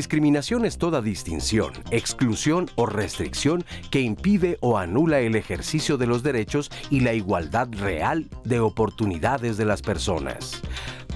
Discriminación es toda distinción, exclusión o restricción que impide o anula el ejercicio de los derechos y la igualdad real de oportunidades de las personas.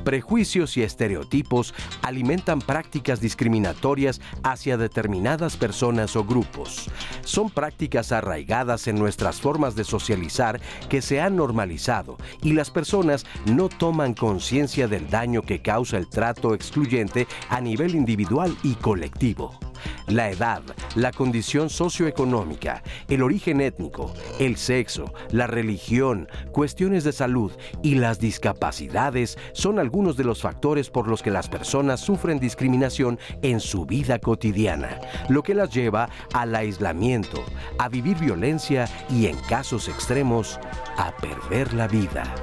Prejuicios y estereotipos alimentan prácticas discriminatorias hacia determinadas personas o grupos. Son prácticas arraigadas en nuestras formas de socializar que se han normalizado y las personas no toman conciencia del daño que causa el trato excluyente a nivel individual y colectivo. La edad, la condición socioeconómica, el origen étnico, el sexo, la religión, cuestiones de salud y las discapacidades son algunos de los factores por los que las personas sufren discriminación en su vida cotidiana, lo que las lleva al aislamiento, a vivir violencia y, en casos extremos, a perder la vida.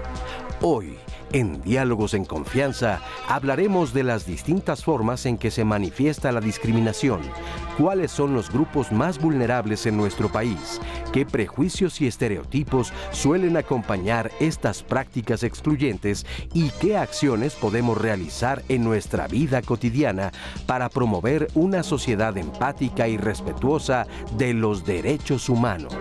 Hoy, en Diálogos en Confianza, hablaremos de las distintas formas en que se manifiesta la discriminación, cuáles son los grupos más vulnerables en nuestro país, qué prejuicios y estereotipos suelen acompañar estas prácticas excluyentes y qué acciones podemos realizar en nuestra vida cotidiana para promover una sociedad empática y respetuosa de los derechos humanos.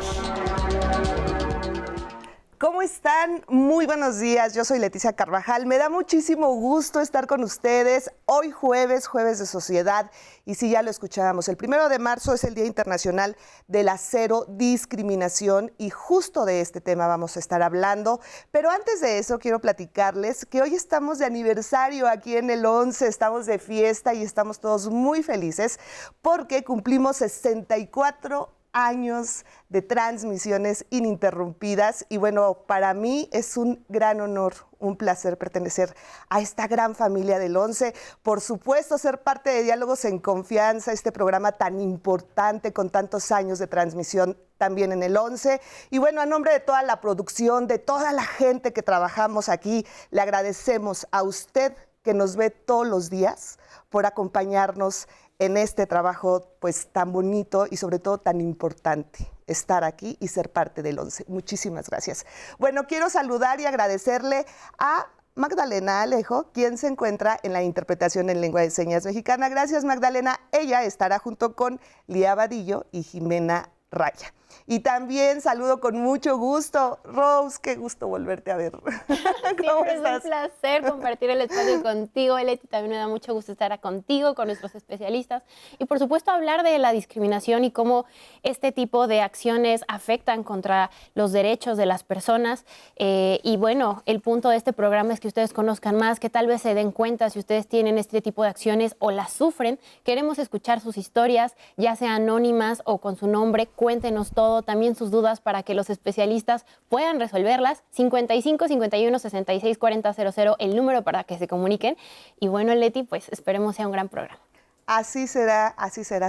¿Cómo están? Muy buenos días, yo soy Leticia Carvajal. Me da muchísimo gusto estar con ustedes hoy jueves de Sociedad. Y sí, ya lo escuchábamos, el 1 de marzo es el Día Internacional de la Cero Discriminación y justo de este tema vamos a estar hablando. Pero antes de eso quiero platicarles que hoy estamos de aniversario aquí en el 11, estamos de fiesta y estamos todos muy felices porque cumplimos 64 años de transmisiones ininterrumpidas y bueno, para mí es un gran honor, un placer pertenecer a esta gran familia del 11, por supuesto ser parte de Diálogos en Confianza, este programa tan importante con tantos años de transmisión también en el 11 y bueno, a nombre de toda la producción, de toda la gente que trabajamos aquí, le agradecemos a usted que nos ve todos los días por acompañarnos en este trabajo pues tan bonito y sobre todo tan importante, estar aquí y ser parte del 11. Muchísimas gracias. Bueno, quiero saludar y agradecerle a Magdalena Alejo, quien se encuentra en la interpretación en lengua de señas mexicana. Gracias, Magdalena. Ella estará junto con Lía Vadillo y Jimena Raya. Y también saludo con mucho gusto, Rose, qué gusto volverte a ver. ¿Cómo estás? Es un placer compartir el espacio contigo, Leti. También me da mucho gusto estar contigo, con nuestros especialistas. Y por supuesto hablar de la discriminación y cómo este tipo de acciones afectan contra los derechos de las personas. Y bueno, el punto de este programa es que ustedes conozcan más, que tal vez se den cuenta si ustedes tienen este tipo de acciones o las sufren. Queremos escuchar sus historias, ya sea anónimas o con su nombre. Cuéntenos todo, también sus dudas para que los especialistas puedan resolverlas. 55 51 66 40 00, el número para que se comuniquen. Y bueno, Leti, pues esperemos sea un gran programa. Así será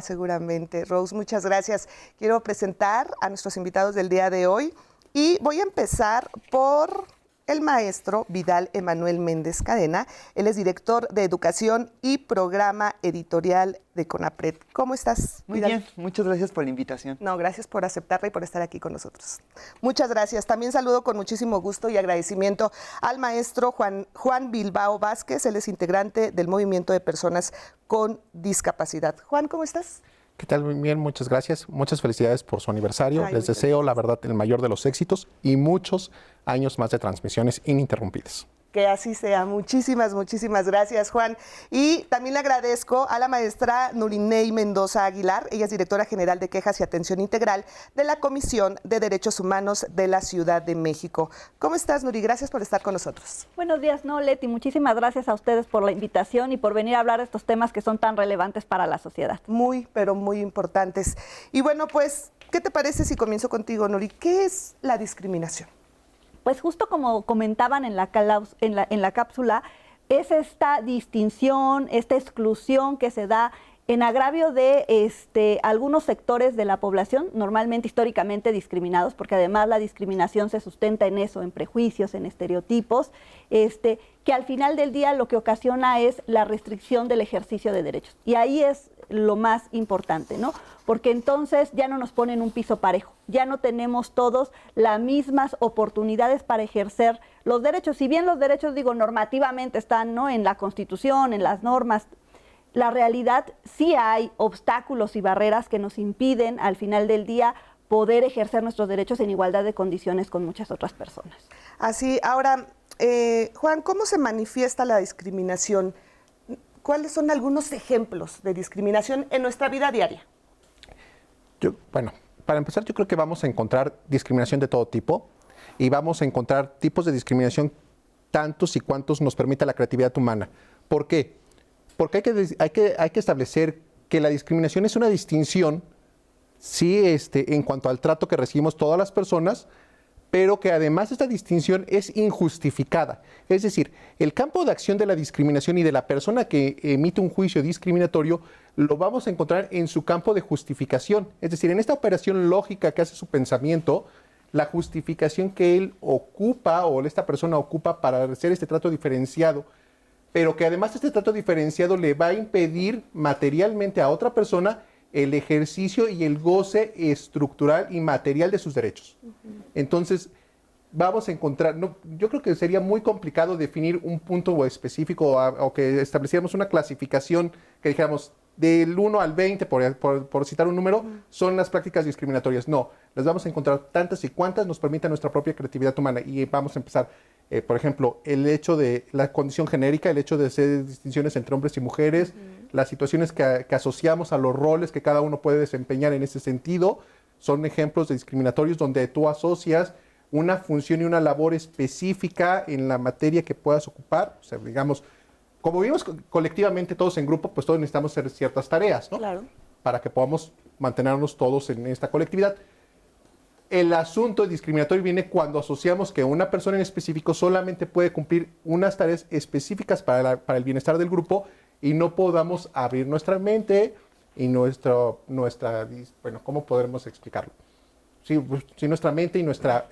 seguramente. Rose, muchas gracias. Quiero presentar a nuestros invitados del día de hoy y voy a empezar por el maestro Vidal Emanuel Méndez Cadena. Él es director de Educación y Programa Editorial de CONAPRED. ¿Cómo estás, Muy Vidal? bien, muchas gracias por la invitación. No, gracias por aceptarla y por estar aquí con nosotros. Muchas gracias. También saludo con muchísimo gusto y agradecimiento al maestro Juan Bilbao Vázquez. Él es integrante del Movimiento de Personas con Discapacidad. Juan, ¿cómo estás? ¿Qué tal? Muy bien, muchas gracias. Muchas felicidades por su aniversario. Ay, les deseo, la verdad, el mayor de los éxitos y muchos años más de transmisiones ininterrumpidas. Que así sea. Muchísimas gracias, Juan. Y también le agradezco a la maestra Nuriney Mendoza Aguilar. Ella es directora general de Quejas y Atención Integral de la Comisión de Derechos Humanos de la Ciudad de México. ¿Cómo estás, Nuri? Gracias por estar con nosotros. Buenos días, Leti. Muchísimas gracias a ustedes por la invitación y por venir a hablar de estos temas que son tan relevantes para la sociedad. Muy, pero muy importantes. Y bueno, pues, ¿qué te parece si comienzo contigo, Nuri? ¿Qué es la discriminación? Pues justo como comentaban en la cápsula, es esta distinción, esta exclusión que se da en agravio de algunos sectores de la población, normalmente históricamente discriminados, porque además la discriminación se sustenta en eso, en prejuicios, en estereotipos, que al final del día lo que ocasiona es la restricción del ejercicio de derechos. Y ahí es lo más importante, ¿no? Porque entonces ya no nos ponen un piso parejo, ya no tenemos todos las mismas oportunidades para ejercer los derechos. Si bien los derechos, digo, normativamente están, ¿no?, en la Constitución, en las normas, la realidad sí hay obstáculos y barreras que nos impiden al final del día poder ejercer nuestros derechos en igualdad de condiciones con muchas otras personas. Así, ahora, Juan, ¿cómo se manifiesta la discriminación? ¿Cuáles son algunos ejemplos de discriminación en nuestra vida diaria? Bueno, para empezar, yo creo que vamos a encontrar discriminación de todo tipo y vamos a encontrar tipos de discriminación tantos y cuantos nos permita la creatividad humana. ¿Por qué? Porque hay que establecer que la discriminación es una distinción, sí, en cuanto al trato que recibimos todas las personas, pero que además esta distinción es injustificada. Es decir, el campo de acción de la discriminación y de la persona que emite un juicio discriminatorio lo vamos a encontrar en su campo de justificación. Es decir, en esta operación lógica que hace su pensamiento, la justificación que él ocupa o esta persona ocupa para hacer este trato diferenciado, pero que además este trato diferenciado le va a impedir materialmente a otra persona el ejercicio y el goce estructural y material de sus derechos. Entonces, vamos a encontrar, yo creo que sería muy complicado definir un punto específico o que estableciéramos una clasificación que dijéramos del 1 al 20, por citar un número, son las prácticas discriminatorias. No, las vamos a encontrar tantas y cuantas nos permita nuestra propia creatividad humana. Y vamos a empezar, por ejemplo, el hecho de la condición genérica, el hecho de hacer distinciones entre hombres y mujeres, las situaciones que asociamos a los roles que cada uno puede desempeñar en ese sentido, son ejemplos de discriminatorios donde tú asocias una función y una labor específica en la materia que puedas ocupar. O sea, digamos, como vivimos colectivamente todos en grupo, pues todos necesitamos hacer ciertas tareas, ¿no? Claro. Para que podamos mantenernos todos en esta colectividad. El asunto discriminatorio viene cuando asociamos que una persona en específico solamente puede cumplir unas tareas específicas para el bienestar del grupo y no podamos abrir nuestra mente y nuestra bueno, ¿cómo podremos explicarlo? Sí, nuestra mente y nuestra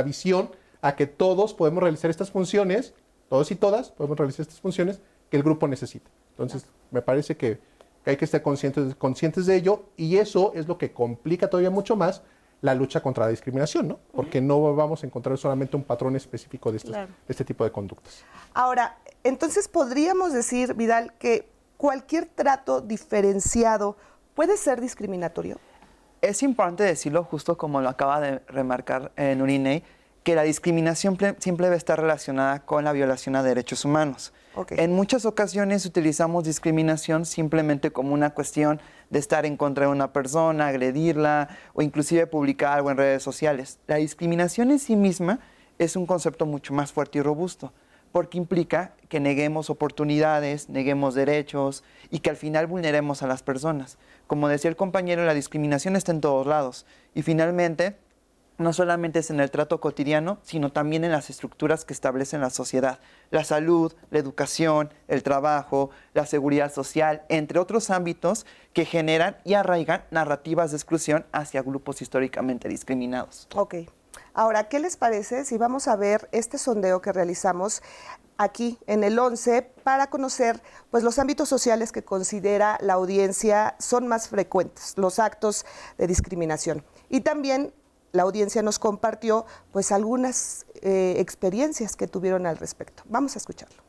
visión a que todos podemos realizar estas funciones, todos y todas podemos realizar estas funciones que el grupo necesita. Entonces, me parece que hay que estar conscientes de ello y eso es lo que complica todavía mucho más la lucha contra la discriminación, ¿no? Porque no vamos a encontrar solamente un patrón específico de este tipo de conductas. Ahora, entonces podríamos decir, Vidal, que cualquier trato diferenciado puede ser discriminatorio. Es importante decirlo, justo como lo acaba de remarcar Nuriney, que la discriminación siempre debe estar relacionada con la violación a derechos humanos. Okay. En muchas ocasiones utilizamos discriminación simplemente como una cuestión de estar en contra de una persona, agredirla o inclusive publicar algo en redes sociales. La discriminación en sí misma es un concepto mucho más fuerte y robusto, porque implica que neguemos oportunidades, neguemos derechos y que al final vulneremos a las personas. Como decía el compañero, la discriminación está en todos lados y finalmente no solamente es en el trato cotidiano, sino también en las estructuras que establecen la sociedad. La salud, la educación, el trabajo, la seguridad social, entre otros ámbitos que generan y arraigan narrativas de exclusión hacia grupos históricamente discriminados. Ok. Ahora, ¿qué les parece si vamos a ver este sondeo que realizamos aquí en el 11 para conocer pues, los ámbitos sociales que considera la audiencia son más frecuentes, los actos de discriminación? Y también la audiencia nos compartió pues algunas experiencias que tuvieron al respecto. Vamos a escucharlo.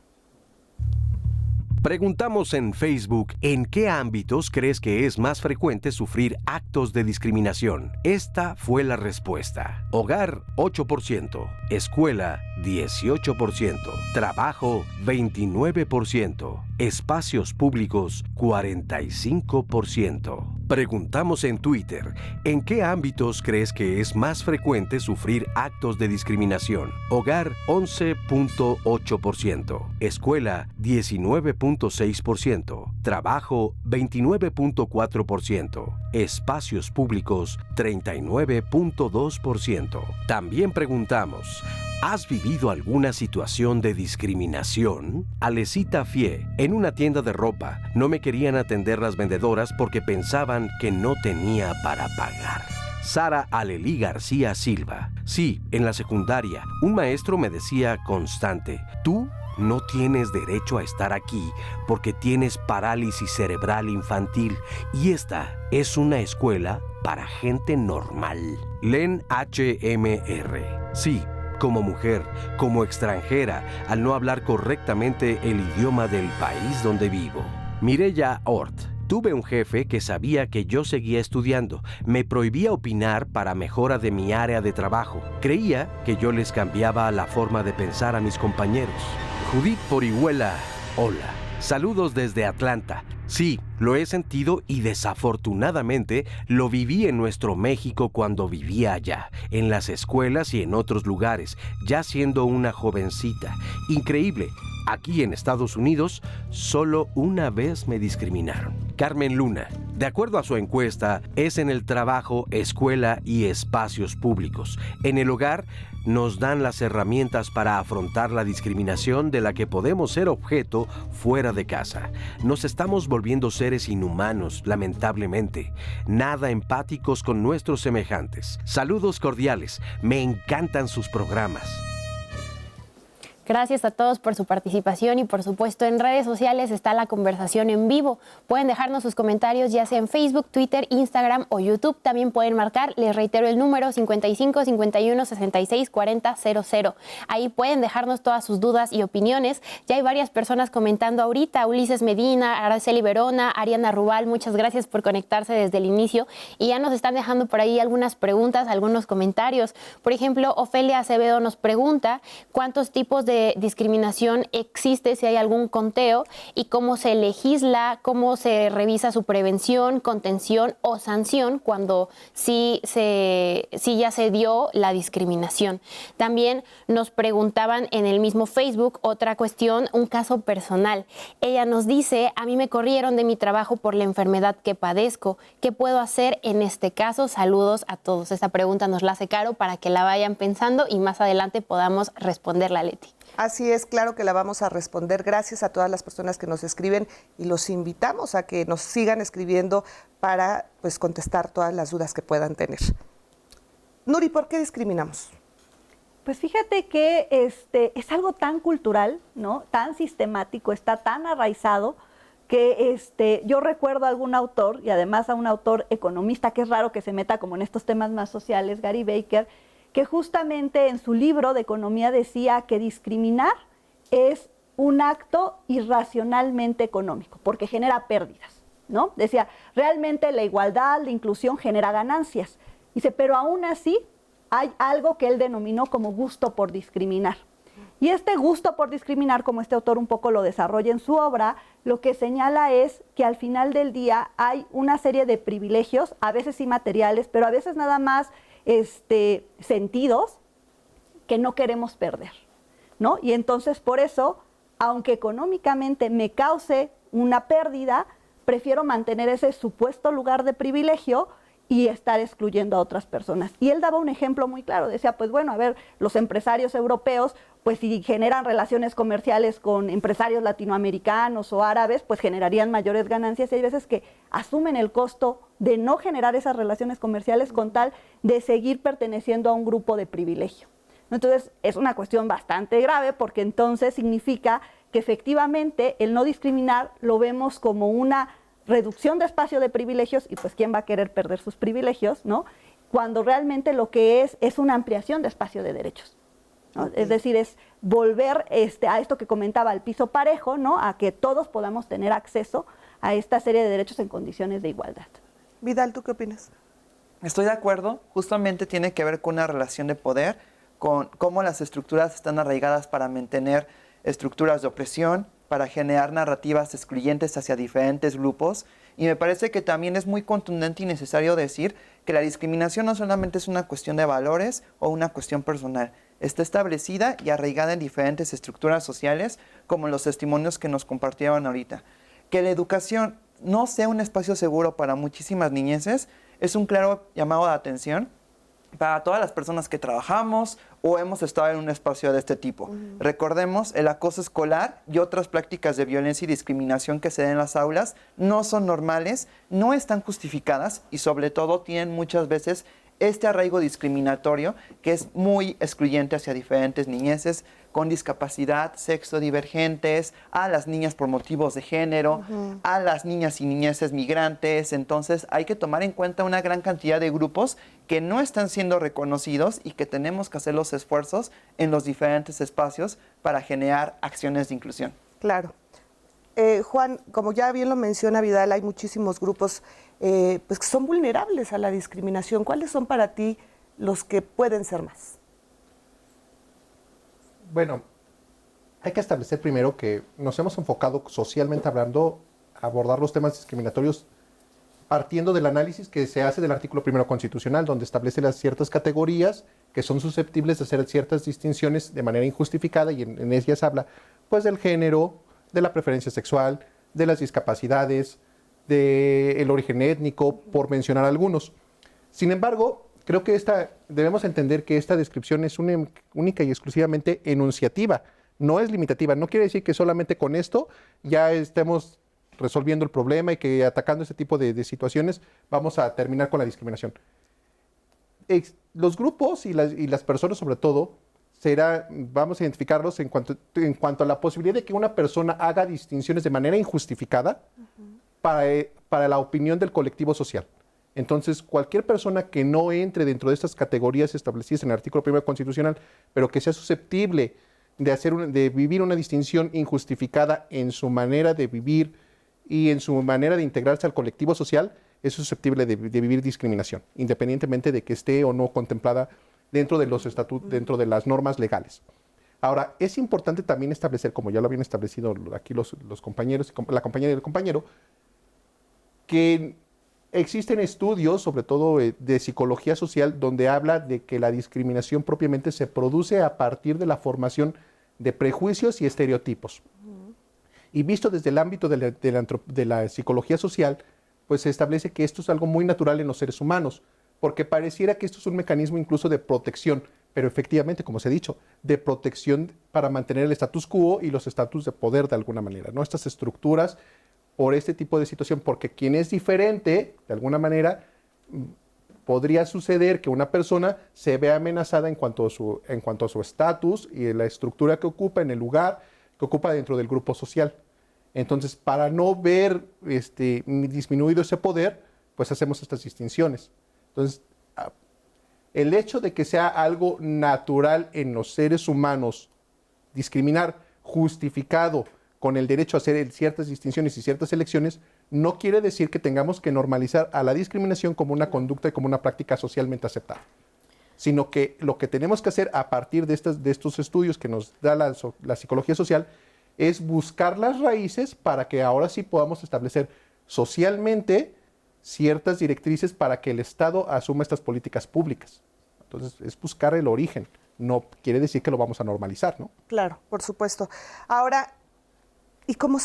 Preguntamos en Facebook, ¿en qué ámbitos crees que es más frecuente sufrir actos de discriminación? Esta fue la respuesta. Hogar, 8%. Escuela, 18%. Trabajo, 29%. Espacios públicos, 45%. Preguntamos en Twitter, ¿en qué ámbitos crees que es más frecuente sufrir actos de discriminación? Hogar, 11.8%. Escuela, 19.6%. Trabajo, 29.4%. Espacios públicos, 39.2%. También preguntamos, ¿has vivido alguna situación de discriminación? Alecita Fie, en una tienda de ropa, no me querían atender las vendedoras porque pensaban que no tenía para pagar. Sara Alelí García Silva. Sí, en la secundaria, un maestro me decía constante, tú no tienes derecho a estar aquí porque tienes parálisis cerebral infantil y esta es una escuela para gente normal. Len HMR. Sí, como mujer, como extranjera, al no hablar correctamente el idioma del país donde vivo. Mireya Ort. Tuve un jefe que sabía que yo seguía estudiando. Me prohibía opinar para mejora de mi área de trabajo. Creía que yo les cambiaba la forma de pensar a mis compañeros. Judith Porihuela, hola. Saludos desde Atlanta. Sí, lo he sentido y desafortunadamente lo viví en nuestro México cuando vivía allá, en las escuelas y en otros lugares, ya siendo una jovencita. Increíble. Aquí en Estados Unidos, solo una vez me discriminaron. Carmen Luna, de acuerdo a su encuesta, es en el trabajo, escuela y espacios públicos. En el hogar, nos dan las herramientas para afrontar la discriminación de la que podemos ser objeto fuera de casa. Nos estamos volviendo seres inhumanos, lamentablemente, nada empáticos con nuestros semejantes. Saludos cordiales, me encantan sus programas. Gracias a todos por su participación y por supuesto en redes sociales está la conversación en vivo. Pueden dejarnos sus comentarios ya sea en Facebook, Twitter, Instagram o YouTube. También pueden marcar, les reitero el número 55 51 66 40 00. Ahí pueden dejarnos todas sus dudas y opiniones. Ya hay varias personas comentando ahorita, Ulises Medina, Araceli Verona, Ariana Rubal, muchas gracias por conectarse desde el inicio y ya nos están dejando por ahí algunas preguntas, algunos comentarios. Por ejemplo, Ofelia Acevedo nos pregunta cuántos tipos de discriminación existe, si hay algún conteo y cómo se legisla, cómo se revisa su prevención, contención o sanción cuando sí ya se dio la discriminación. También nos preguntaban en el mismo Facebook otra cuestión, un caso personal. Ella nos dice, a mí me corrieron de mi trabajo por la enfermedad que padezco. ¿Qué puedo hacer en este caso? Saludos a todos. Esta pregunta nos la hace Caro para que la vayan pensando y más adelante podamos responderla, Leti. Así es, claro que la vamos a responder. Gracias a todas las personas que nos escriben y los invitamos a que nos sigan escribiendo para pues, contestar todas las dudas que puedan tener. Nuri, ¿por qué discriminamos? Pues fíjate que es algo tan cultural, ¿no? Tan sistemático, está tan arraizado que yo recuerdo a algún autor, y además a un autor economista, que es raro que se meta como en estos temas más sociales, Gary Becker, que justamente en su libro de economía decía que discriminar es un acto irracionalmente económico, porque genera pérdidas, ¿no? Decía, realmente la igualdad, la inclusión genera ganancias. Dice, pero aún así hay algo que él denominó como gusto por discriminar. Y este gusto por discriminar, como este autor un poco lo desarrolla en su obra, lo que señala es que al final del día hay una serie de privilegios, a veces inmateriales, pero a veces nada más sentidos que no queremos perder, ¿no? Y entonces por eso, aunque económicamente me cause una pérdida, prefiero mantener ese supuesto lugar de privilegio y estar excluyendo a otras personas. Y él daba un ejemplo muy claro, decía, pues bueno, a ver, los empresarios europeos, pues si generan relaciones comerciales con empresarios latinoamericanos o árabes, pues generarían mayores ganancias, y hay veces que asumen el costo de no generar esas relaciones comerciales con tal de seguir perteneciendo a un grupo de privilegio. Entonces, es una cuestión bastante grave porque entonces significa que efectivamente el no discriminar lo vemos como una reducción de espacio de privilegios, y pues ¿quién va a querer perder sus privilegios, no? Cuando realmente lo que es una ampliación de espacio de derechos, ¿no? Okay. Es decir, es volver a esto que comentaba, al piso parejo, ¿no? A que todos podamos tener acceso a esta serie de derechos en condiciones de igualdad. Vidal, ¿tú qué opinas? Estoy de acuerdo, justamente tiene que ver con una relación de poder, con cómo las estructuras están arraigadas para mantener estructuras de opresión, para generar narrativas excluyentes hacia diferentes grupos, y me parece que también es muy contundente y necesario decir que la discriminación no solamente es una cuestión de valores o una cuestión personal, está establecida y arraigada en diferentes estructuras sociales, como los testimonios que nos compartieron ahorita. Que la educación no sea un espacio seguro para muchísimas niñeces es un claro llamado de atención para todas las personas que trabajamos o hemos estado en un espacio de este tipo. Recordemos, el acoso escolar y otras prácticas de violencia y discriminación que se den en las aulas no son normales, no están justificadas y sobre todo tienen muchas veces este arraigo discriminatorio que es muy excluyente hacia diferentes niñeces con discapacidad, sexo divergentes, a las niñas por motivos de género, a las niñas y niñeces migrantes. Entonces hay que tomar en cuenta una gran cantidad de grupos que no están siendo reconocidos y que tenemos que hacer los esfuerzos en los diferentes espacios para generar acciones de inclusión. Claro. Juan, como ya bien lo menciona Vidal, hay muchísimos grupos pues que son vulnerables a la discriminación. ¿Cuáles son para ti los que pueden ser más? Bueno, hay que establecer primero que nos hemos enfocado socialmente hablando a abordar los temas discriminatorios partiendo del análisis que se hace del artículo 1 constitucional, donde establece las ciertas categorías que son susceptibles de hacer ciertas distinciones de manera injustificada, y en ellas habla pues del género, de la preferencia sexual, de las discapacidades, del origen étnico, por mencionar algunos. Sin embargo, creo que debemos entender que esta descripción es única y exclusivamente enunciativa, no es limitativa. No quiere decir que solamente con esto ya estemos resolviendo el problema y que atacando este tipo de situaciones vamos a terminar con la discriminación. Los grupos y las personas sobre todo, vamos a identificarlos en cuanto a la posibilidad de que una persona haga distinciones de manera injustificada para la opinión del colectivo social. Entonces, cualquier persona que no entre dentro de estas categorías establecidas en el artículo 1 constitucional, pero que sea susceptible de vivir una distinción injustificada en su manera de vivir y en su manera de integrarse al colectivo social, es susceptible de vivir discriminación, independientemente de que esté o no contemplada dentro de los estatutos, dentro de las normas legales. Ahora, es importante también establecer, como ya lo habían establecido aquí los compañeros, la compañera y el compañero, que existen estudios, sobre todo de psicología social, donde habla de que la discriminación propiamente se produce a partir de la formación de prejuicios y estereotipos. Y visto desde el ámbito de la psicología social, pues se establece que esto es algo muy natural en los seres humanos, porque pareciera que esto es un mecanismo incluso de protección, pero efectivamente, como se ha dicho, de protección para mantener el status quo y los estatus de poder de alguna manera, ¿no? Estas estructuras por este tipo de situación, porque quien es diferente, de alguna manera, podría suceder que una persona se vea amenazada en cuanto a su estatus y la estructura que ocupa en el lugar que ocupa dentro del grupo social. Entonces, para no ver disminuido ese poder, pues hacemos estas distinciones. Entonces, el hecho de que sea algo natural en los seres humanos discriminar, justificado con el derecho a hacer ciertas distinciones y ciertas elecciones, no quiere decir que tengamos que normalizar a la discriminación como una conducta y como una práctica socialmente aceptada, sino que lo que tenemos que hacer a partir de estos estudios que nos da la psicología social es buscar las raíces para que ahora sí podamos establecer socialmente ciertas directrices para que el Estado asuma estas políticas públicas. Entonces, es buscar el origen. No quiere decir que lo vamos a normalizar, ¿no? Claro, por supuesto. Ahora, ¿y cómo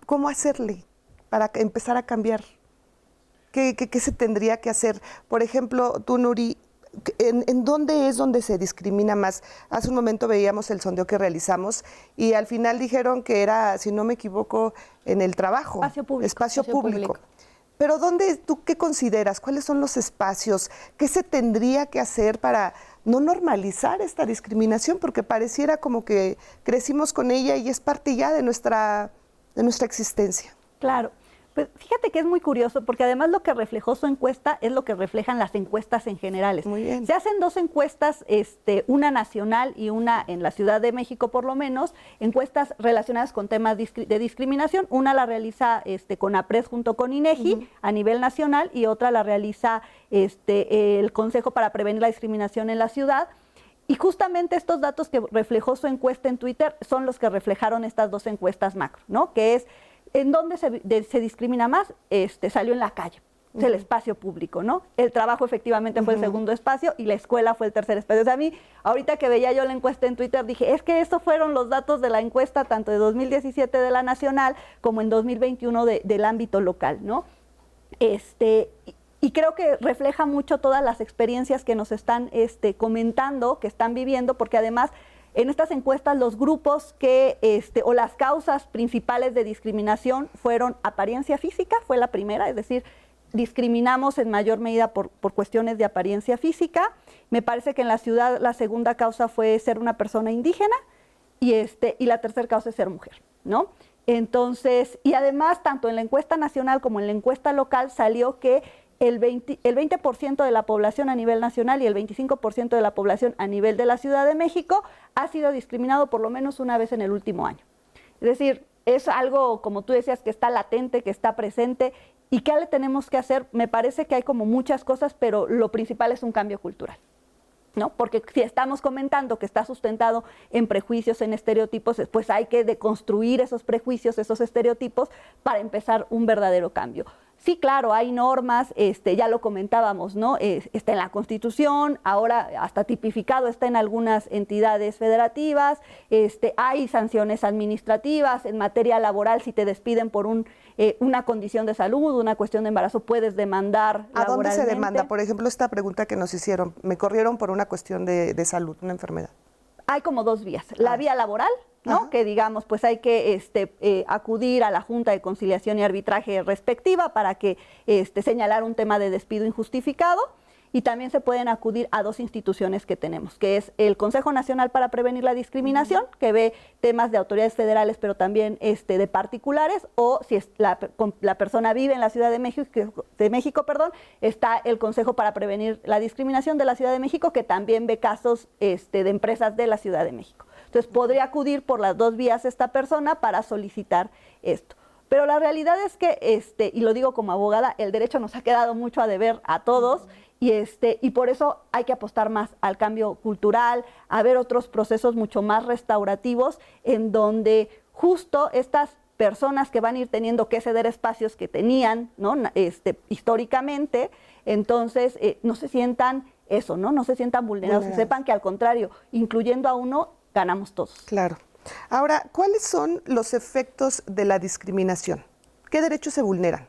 cómo hacerle para empezar a cambiar? ¿Qué se tendría que hacer? Por ejemplo, tú, Nuri, ¿en dónde es donde se discrimina más? Hace un momento veíamos el sondeo que realizamos y al final dijeron que era, si no me equivoco, en el trabajo. Espacio público. Pero ¿tú qué consideras? ¿Cuáles son los espacios? ¿Qué se tendría que hacer para no normalizar esta discriminación? Porque pareciera como que crecimos con ella y es parte ya de nuestra existencia. Claro. Pues fíjate que es muy curioso porque además lo que reflejó su encuesta es lo que reflejan las encuestas en generales. Muy bien. Se hacen dos encuestas, una nacional y una en la Ciudad de México por lo menos, encuestas relacionadas con temas de discriminación. Una la realiza CONAPRED junto con INEGI a nivel nacional y otra la realiza el Consejo para Prevenir la Discriminación en la Ciudad. Y justamente estos datos que reflejó su encuesta en Twitter son los que reflejaron estas dos encuestas macro, ¿no? Que es ¿en dónde se discrimina más? Salió en la calle, es el espacio público, ¿no? El trabajo efectivamente fue el segundo espacio y la escuela fue el tercer espacio. O sea, a mí, ahorita que veía yo la encuesta en Twitter, dije, es que estos fueron los datos de la encuesta tanto de 2017 de la nacional como en 2021 del ámbito local, ¿no? Y creo que refleja mucho todas las experiencias que nos están comentando, que están viviendo, porque además en estas encuestas los grupos o las causas principales de discriminación fueron apariencia física, fue la primera, es decir, discriminamos en mayor medida por cuestiones de apariencia física. Me parece que en la ciudad la segunda causa fue ser una persona indígena y la tercera causa es ser mujer, ¿no? Entonces, y además tanto en la encuesta nacional como en la encuesta local salió que el 20% de la población a nivel nacional y el 25% de la población a nivel de la Ciudad de México ha sido discriminado por lo menos una vez en el último año. Es decir, es algo, como tú decías, que está latente, que está presente. ¿Y qué le tenemos que hacer? Me parece que hay como muchas cosas, pero lo principal es un cambio cultural, ¿no? Porque si estamos comentando que está sustentado en prejuicios, en estereotipos, pues hay que deconstruir esos prejuicios, esos estereotipos, para empezar un verdadero cambio. Sí, claro, hay normas, ya lo comentábamos, ¿no? Está en la Constitución, ahora hasta tipificado está en algunas entidades federativas, hay sanciones administrativas, en materia laboral, si te despiden por una condición de salud, una cuestión de embarazo, puedes demandar ¿A dónde se laboralmente. demanda? Por ejemplo, esta pregunta que nos hicieron, me corrieron por una cuestión de salud, una enfermedad. Hay como dos vías, la vía laboral, ¿no? Ajá. Que digamos, pues hay que acudir a la Junta de Conciliación y Arbitraje respectiva para que señalar un tema de despido injustificado, y también se pueden acudir a dos instituciones que tenemos, que es el Consejo Nacional para Prevenir la Discriminación, que ve temas de autoridades federales, pero también de particulares, o si la persona vive en la Ciudad de México, está el Consejo para Prevenir la Discriminación de la Ciudad de México, que también ve casos de empresas de la Ciudad de México. Entonces, podría acudir por las dos vías esta persona para solicitar esto. Pero la realidad es que, y lo digo como abogada, el derecho nos ha quedado mucho a deber a todos, y por eso hay que apostar más al cambio cultural, a ver otros procesos mucho más restaurativos, en donde justo estas personas que van a ir teniendo que ceder espacios que tenían, ¿no? Históricamente, entonces no se sientan eso, ¿no? Se sientan vulnerados, y sepan que al contrario, incluyendo a uno, ganamos todos. Claro. Ahora, ¿cuáles son los efectos de la discriminación? ¿Qué derechos se vulneran?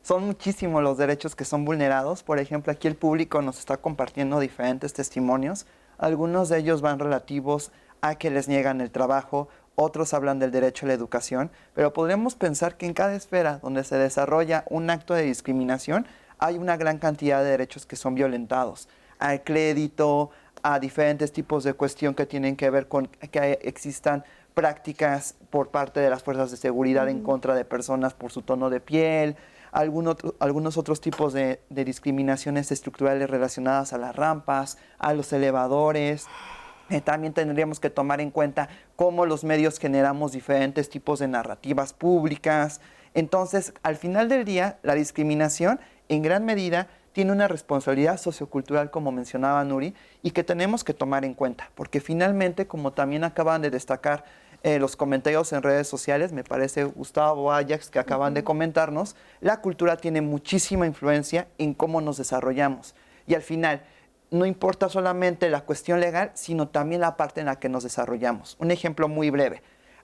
Son muchísimos los derechos que son vulnerados. Por ejemplo, aquí el público nos está compartiendo diferentes testimonios. Algunos de ellos van relativos a que les niegan el trabajo, otros hablan del derecho a la educación, pero podríamos pensar que en cada esfera donde se desarrolla un acto de discriminación hay una gran cantidad de derechos que son violentados. Al crédito, a diferentes tipos de cuestión que tienen que ver con que existan prácticas por parte de las fuerzas de seguridad en contra de personas por su tono de piel, algunos otros tipos de discriminaciones estructurales relacionadas a las rampas, a los elevadores. También tendríamos que tomar en cuenta cómo los medios generamos diferentes tipos de narrativas públicas. Entonces, al final del día, la discriminación en gran medida tiene una responsabilidad sociocultural, como mencionaba Nuri, y que tenemos que tomar en cuenta, porque finalmente, como también acaban de destacar los comentarios en redes sociales, me parece Gustavo, Ajax, que acaban de comentarnos, la cultura tiene muchísima influencia en cómo nos desarrollamos. Y al final, no importa solamente la cuestión legal, sino también la parte en la que nos desarrollamos. Un ejemplo muy breve.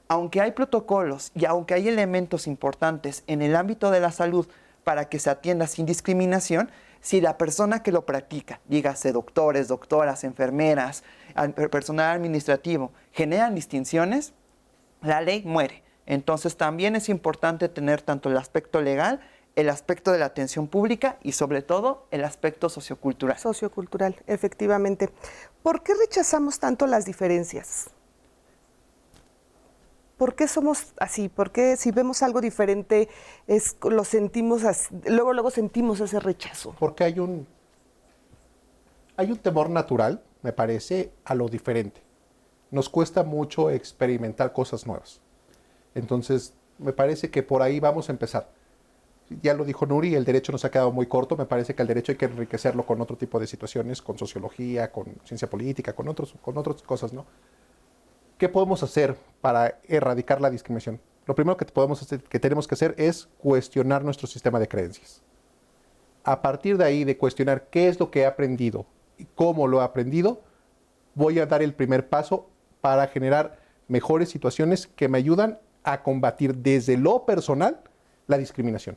Aunque hay protocolos y aunque hay elementos importantes en el ámbito de la salud para que se atienda sin discriminación, si la persona que lo practica, dígase doctores, doctoras, enfermeras, personal administrativo, generan distinciones, la ley muere. Entonces también es importante tener tanto el aspecto legal, el aspecto de la atención pública y sobre todo el aspecto sociocultural. Sociocultural, efectivamente. ¿Por qué rechazamos tanto las diferencias? ¿Por qué somos así? ¿Por qué si vemos algo diferente lo sentimos así, luego sentimos ese rechazo? Porque hay un temor natural, me parece, a lo diferente. Nos cuesta mucho experimentar cosas nuevas. Entonces, me parece que por ahí vamos a empezar. Ya lo dijo Nuri, el derecho nos ha quedado muy corto. Me parece que el derecho hay que enriquecerlo con otro tipo de situaciones, con sociología, con ciencia política, con otras cosas, ¿no? ¿Qué podemos hacer para erradicar la discriminación? Lo primero que tenemos que hacer es cuestionar nuestro sistema de creencias. A partir de ahí, de cuestionar qué es lo que he aprendido y cómo lo he aprendido, voy a dar el primer paso para generar mejores situaciones que me ayudan a combatir desde lo personal la discriminación.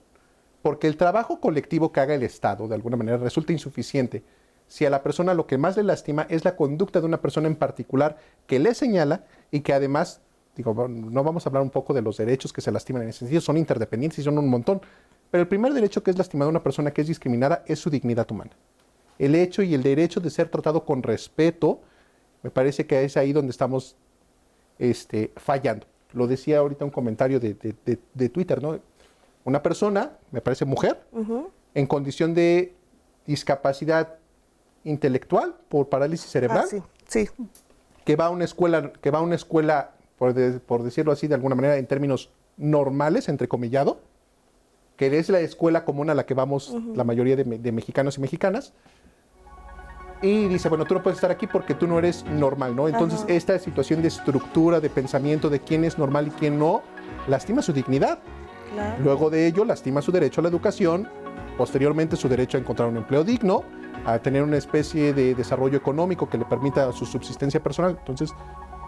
Porque el trabajo colectivo que haga el Estado, de alguna manera, resulta insuficiente si a la persona lo que más le lastima es la conducta de una persona en particular que le señala y que además, no vamos a hablar un poco de los derechos que se lastiman en ese sentido, son interdependientes y son un montón, pero el primer derecho que es lastimado a una persona que es discriminada es su dignidad humana. El hecho y el derecho de ser tratado con respeto, me parece que es ahí donde estamos fallando. Lo decía ahorita un comentario de Twitter, ¿no? Una persona, me parece mujer, en condición de discapacidad intelectual por parálisis cerebral, sí. que va a una escuela por decirlo así de alguna manera, en términos normales, entrecomillado, que es la escuela común a la que vamos la mayoría de mexicanos y mexicanas, y dice, bueno, tú no puedes estar aquí porque tú no eres normal, ¿no? Entonces, esta situación de estructura, de pensamiento de quién es normal y quién no, lastima su dignidad. Claro. Luego de ello, lastima su derecho a la educación, posteriormente su derecho a encontrar un empleo digno, a tener una especie de desarrollo económico que le permita su subsistencia personal. Entonces,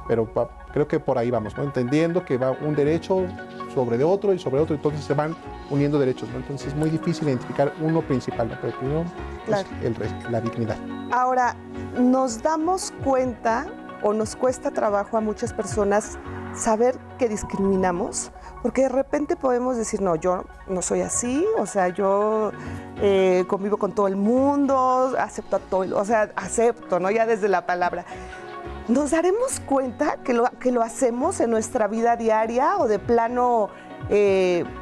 pero creo que por ahí vamos, ¿no? Entendiendo que va un derecho sobre de otro y sobre otro, entonces se van uniendo derechos, ¿no? Entonces es muy difícil identificar uno principal, ¿no? Pero primero claro. Es la dignidad. Ahora, ¿nos damos cuenta o nos cuesta trabajo a muchas personas saber que discriminamos? Porque de repente podemos decir, no, yo no soy así, o sea, yo convivo con todo el mundo, acepto a todo, o sea, acepto, ¿no? Ya desde la palabra. ¿Nos daremos cuenta que lo hacemos en nuestra vida diaria o de plano,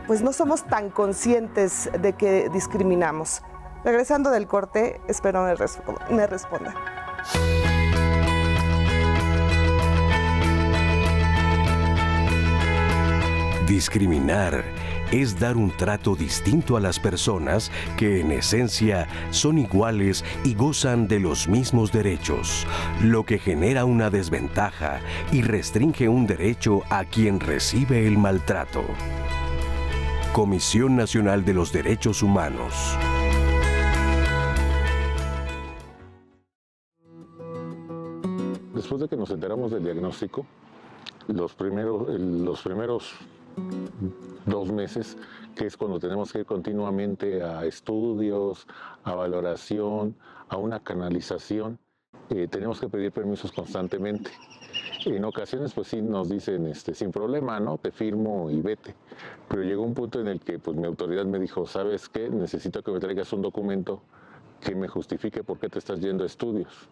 pues no somos tan conscientes de que discriminamos? Regresando del corte, espero me responda. Discriminar es dar un trato distinto a las personas que en esencia son iguales y gozan de los mismos derechos, lo que genera una desventaja y restringe un derecho a quien recibe el maltrato. Comisión Nacional de los Derechos Humanos. Después de que nos enteramos del diagnóstico, los primeros 2 meses, que es cuando tenemos que ir continuamente a estudios, a valoración, a una canalización, tenemos que pedir permisos constantemente. En ocasiones, pues sí nos dicen, sin problema, ¿no? Te firmo y vete. Pero llegó un punto en el que pues, mi autoridad me dijo, ¿sabes qué? Necesito que me traigas un documento que me justifique por qué te estás yendo a estudios.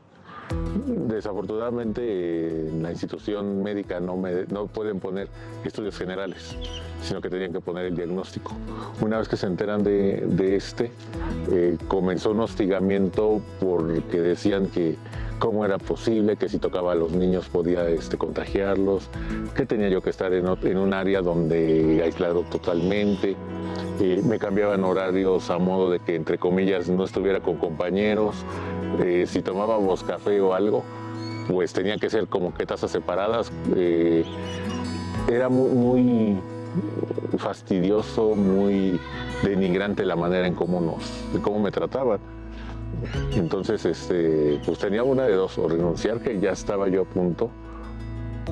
Desafortunadamente en la institución médica no pueden poner estudios generales, sino que tenían que poner el diagnóstico. Una vez que se enteran comenzó un hostigamiento porque decían que cómo era posible, que si tocaba a los niños podía contagiarlos, que tenía yo que estar en un área donde aislado totalmente. Me cambiaban horarios a modo de que, entre comillas, no estuviera con compañeros. Si tomábamos café o algo, pues tenía que ser como que tazas separadas. Era muy fastidioso, muy denigrante la manera en cómo me trataban. Entonces, pues tenía una de dos, o renunciar, que ya estaba yo a punto,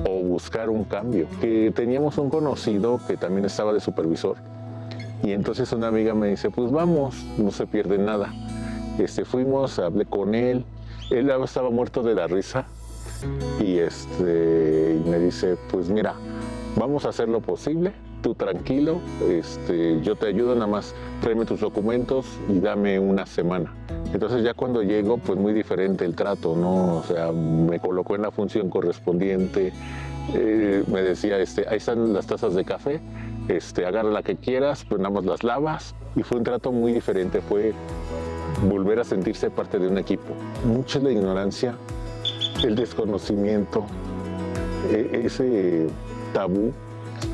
o buscar un cambio. Que teníamos un conocido que también estaba de supervisor, y entonces una amiga me dice, pues vamos, no se pierde nada. Fuimos, hablé con él estaba muerto de la risa, y me dice, pues mira, vamos a hacer lo posible, tú tranquilo, yo te ayudo, nada más tráeme tus documentos y dame una semana. Entonces ya cuando llego, pues muy diferente el trato, ¿no? O sea, me colocó en la función correspondiente, me decía, ahí están las tazas de café, agarra la que quieras, pues nada más las lavas, y fue un trato muy diferente, fue volver a sentirse parte de un equipo. Mucha es la ignorancia, el desconocimiento, ese tabú,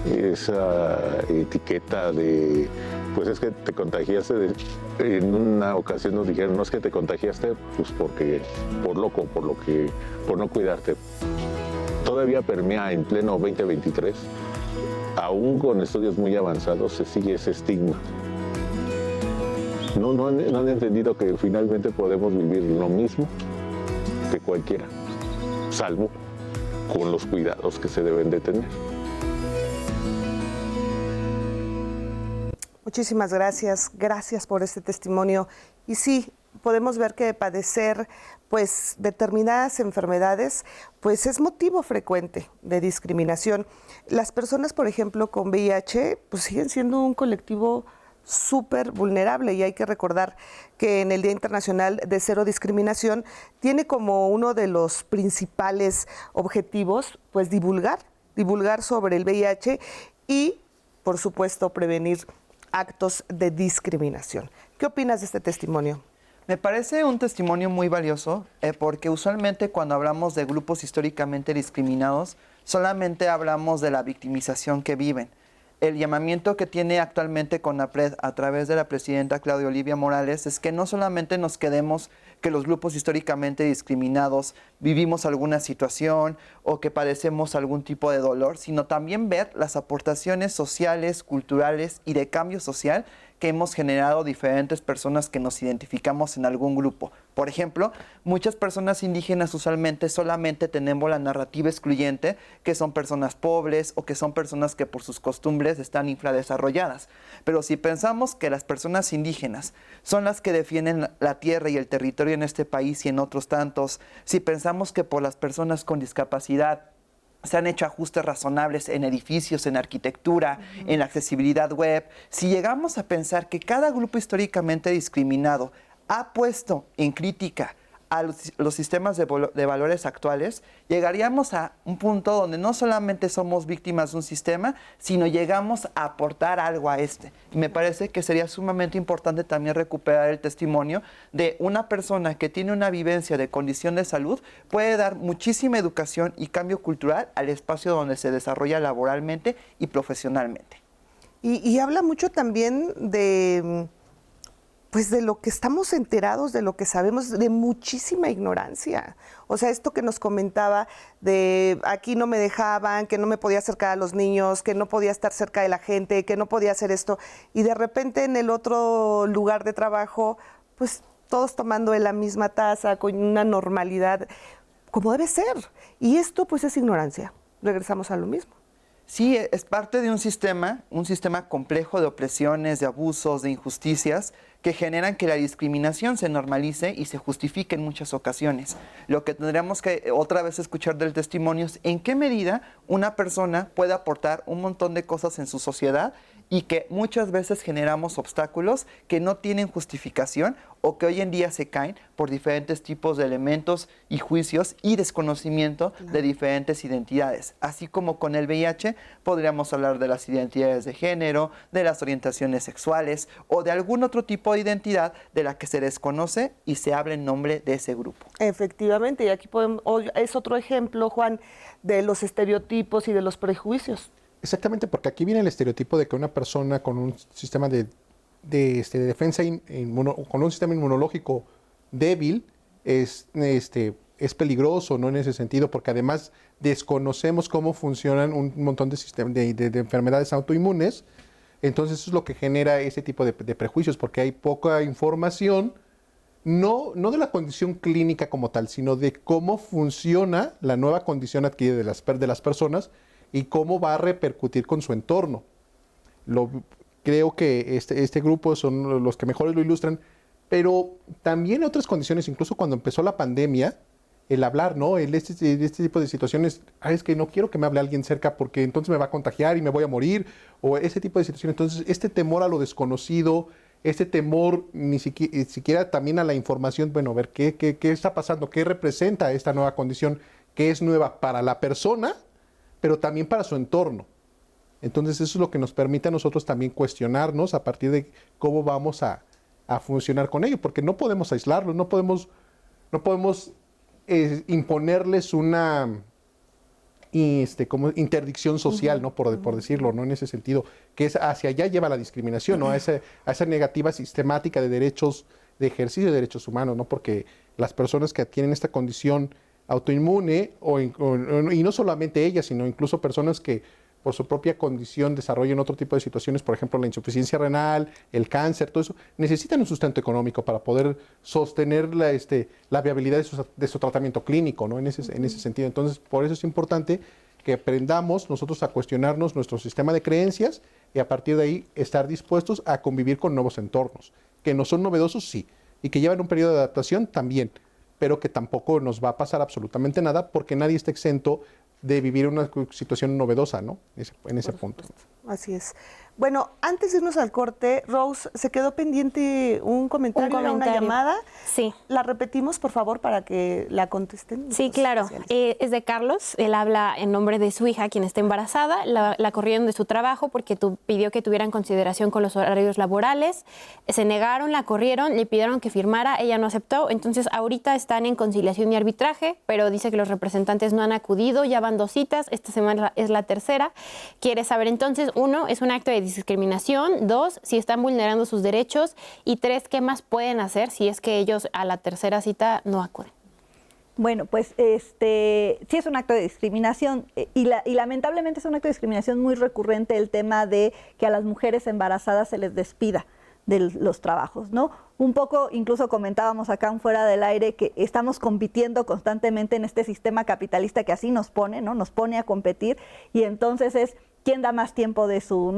esa etiqueta de, pues es que te contagiaste, en una ocasión nos dijeron, no es que te contagiaste, pues por loco, por no cuidarte. Todavía permea en pleno 2023, aún con estudios muy avanzados, se sigue ese estigma. No han entendido que finalmente podemos vivir lo mismo que cualquiera, salvo con los cuidados que se deben de tener. Muchísimas gracias por este testimonio. Y sí, podemos ver que padecer pues determinadas enfermedades pues es motivo frecuente de discriminación. Las personas, por ejemplo, con VIH pues siguen siendo un colectivo súper vulnerable, y hay que recordar que en el Día Internacional de Cero Discriminación tiene como uno de los principales objetivos pues divulgar sobre el VIH y, por supuesto, prevenir actos de discriminación. ¿Qué opinas de este testimonio? Me parece un testimonio muy valioso porque usualmente cuando hablamos de grupos históricamente discriminados solamente hablamos de la victimización que viven. El llamamiento que tiene actualmente CONAPRED a través de la presidenta Claudia Olivia Morales es que no solamente nos quedemos que los grupos históricamente discriminados vivimos alguna situación o que padecemos algún tipo de dolor, sino también ver las aportaciones sociales, culturales y de cambio social que hemos generado diferentes personas que nos identificamos en algún grupo. Por ejemplo, muchas personas indígenas usualmente solamente tenemos la narrativa excluyente, que son personas pobres o que son personas que por sus costumbres están infradesarrolladas. Pero si pensamos que las personas indígenas son las que defienden la tierra y el territorio en este país y en otros tantos, si pensamos que por las personas con discapacidad se han hecho ajustes razonables en edificios, en arquitectura, en la accesibilidad web, si llegamos a pensar que cada grupo históricamente discriminado ha puesto en crítica a los sistemas de valores actuales, llegaríamos a un punto donde no solamente somos víctimas de un sistema, sino llegamos a aportar algo a este. Y me parece que sería sumamente importante también recuperar el testimonio de una persona que tiene una vivencia de condición de salud, puede dar muchísima educación y cambio cultural al espacio donde se desarrolla laboralmente y profesionalmente. Y habla mucho también de... pues de lo que estamos enterados, de lo que sabemos, de muchísima ignorancia. O sea, esto que nos comentaba de aquí no me dejaban, que no me podía acercar a los niños, que no podía estar cerca de la gente, que no podía hacer esto. Y de repente en el otro lugar de trabajo, pues todos tomando de la misma taza, con una normalidad, como debe ser. Y esto pues es ignorancia. Regresamos a lo mismo. Sí, es parte de un sistema complejo de opresiones, de abusos, de injusticias que generan que la discriminación se normalice y se justifique en muchas ocasiones. Lo que tendríamos que otra vez escuchar del testimonio es en qué medida una persona puede aportar un montón de cosas en su sociedad y que muchas veces generamos obstáculos que no tienen justificación o que hoy en día se caen por diferentes tipos de elementos y juicios y desconocimiento de diferentes identidades. Así como con el VIH podríamos hablar de las identidades de género, de las orientaciones sexuales o de algún otro tipo de identidad de la que se desconoce y se habla en nombre de ese grupo. Efectivamente, y aquí es otro ejemplo, Juan, de los estereotipos y de los prejuicios. Exactamente, porque aquí viene el estereotipo de que una persona con un sistema de defensa, con un sistema inmunológico débil, es peligroso, ¿no? En ese sentido, porque además desconocemos cómo funcionan un montón de enfermedades autoinmunes. Entonces eso es lo que genera ese tipo de prejuicios, porque hay poca información, no de la condición clínica como tal, sino de cómo funciona la nueva condición adquirida de las personas y cómo va a repercutir con su entorno. Creo que este grupo son los que mejor lo ilustran, pero también otras condiciones, incluso cuando empezó la pandemia, el hablar, ¿no? Este tipo de situaciones, es que no quiero que me hable alguien cerca porque entonces me va a contagiar y me voy a morir, o ese tipo de situaciones. Entonces, este temor a lo desconocido, este temor ni siquiera también a la información, bueno, ver qué está pasando, qué representa esta nueva condición, que es nueva para la persona, pero también para su entorno. Entonces, eso es lo que nos permite a nosotros también cuestionarnos a partir de cómo vamos a funcionar con ello, porque no podemos aislarlos, no podemos imponerles una como interdicción social, ¿no? Por decirlo, ¿no? En ese sentido, que es hacia allá lleva la discriminación, ¿no? A esa negativa sistemática de derechos, de ejercicio de derechos humanos, ¿no? Porque las personas que tienen esta condición autoinmune, y no solamente ellas, sino incluso personas que por su propia condición desarrollan otro tipo de situaciones, por ejemplo, la insuficiencia renal, el cáncer, todo eso, necesitan un sustento económico para poder sostener la viabilidad de su tratamiento clínico, ¿no? En ese sentido. Entonces, por eso es importante que aprendamos nosotros a cuestionarnos nuestro sistema de creencias y a partir de ahí estar dispuestos a convivir con nuevos entornos, que no son novedosos, sí, y que llevan un periodo de adaptación también, pero que tampoco nos va a pasar absolutamente nada porque nadie está exento de vivir una situación novedosa, ¿no? En ese punto. Así es. Bueno, antes de irnos al corte, Rose, se quedó pendiente un comentario, una llamada. Sí. ¿La repetimos, por favor, para que la contesten? Sí, claro. Es de Carlos. Él habla en nombre de su hija, quien está embarazada. La corrieron de su trabajo porque pidió que tuvieran consideración con los horarios laborales. Se negaron, la corrieron, le pidieron que firmara, ella no aceptó. Entonces, ahorita están en conciliación y arbitraje, pero dice que los representantes no han acudido, ya van 2 citas, esta semana es la tercera. Quiere saber entonces, 1, es un acto de discriminación, 2, si están vulnerando sus derechos y 3, qué más pueden hacer si es que ellos a la tercera cita no acuden. Bueno, pues sí es un acto de discriminación y lamentablemente es un acto de discriminación muy recurrente el tema de que a las mujeres embarazadas se les despida de los trabajos, ¿no? Un poco, incluso comentábamos acá fuera del aire que estamos compitiendo constantemente en este sistema capitalista que así nos pone, ¿no? Nos pone a competir y entonces es quién da más tiempo de su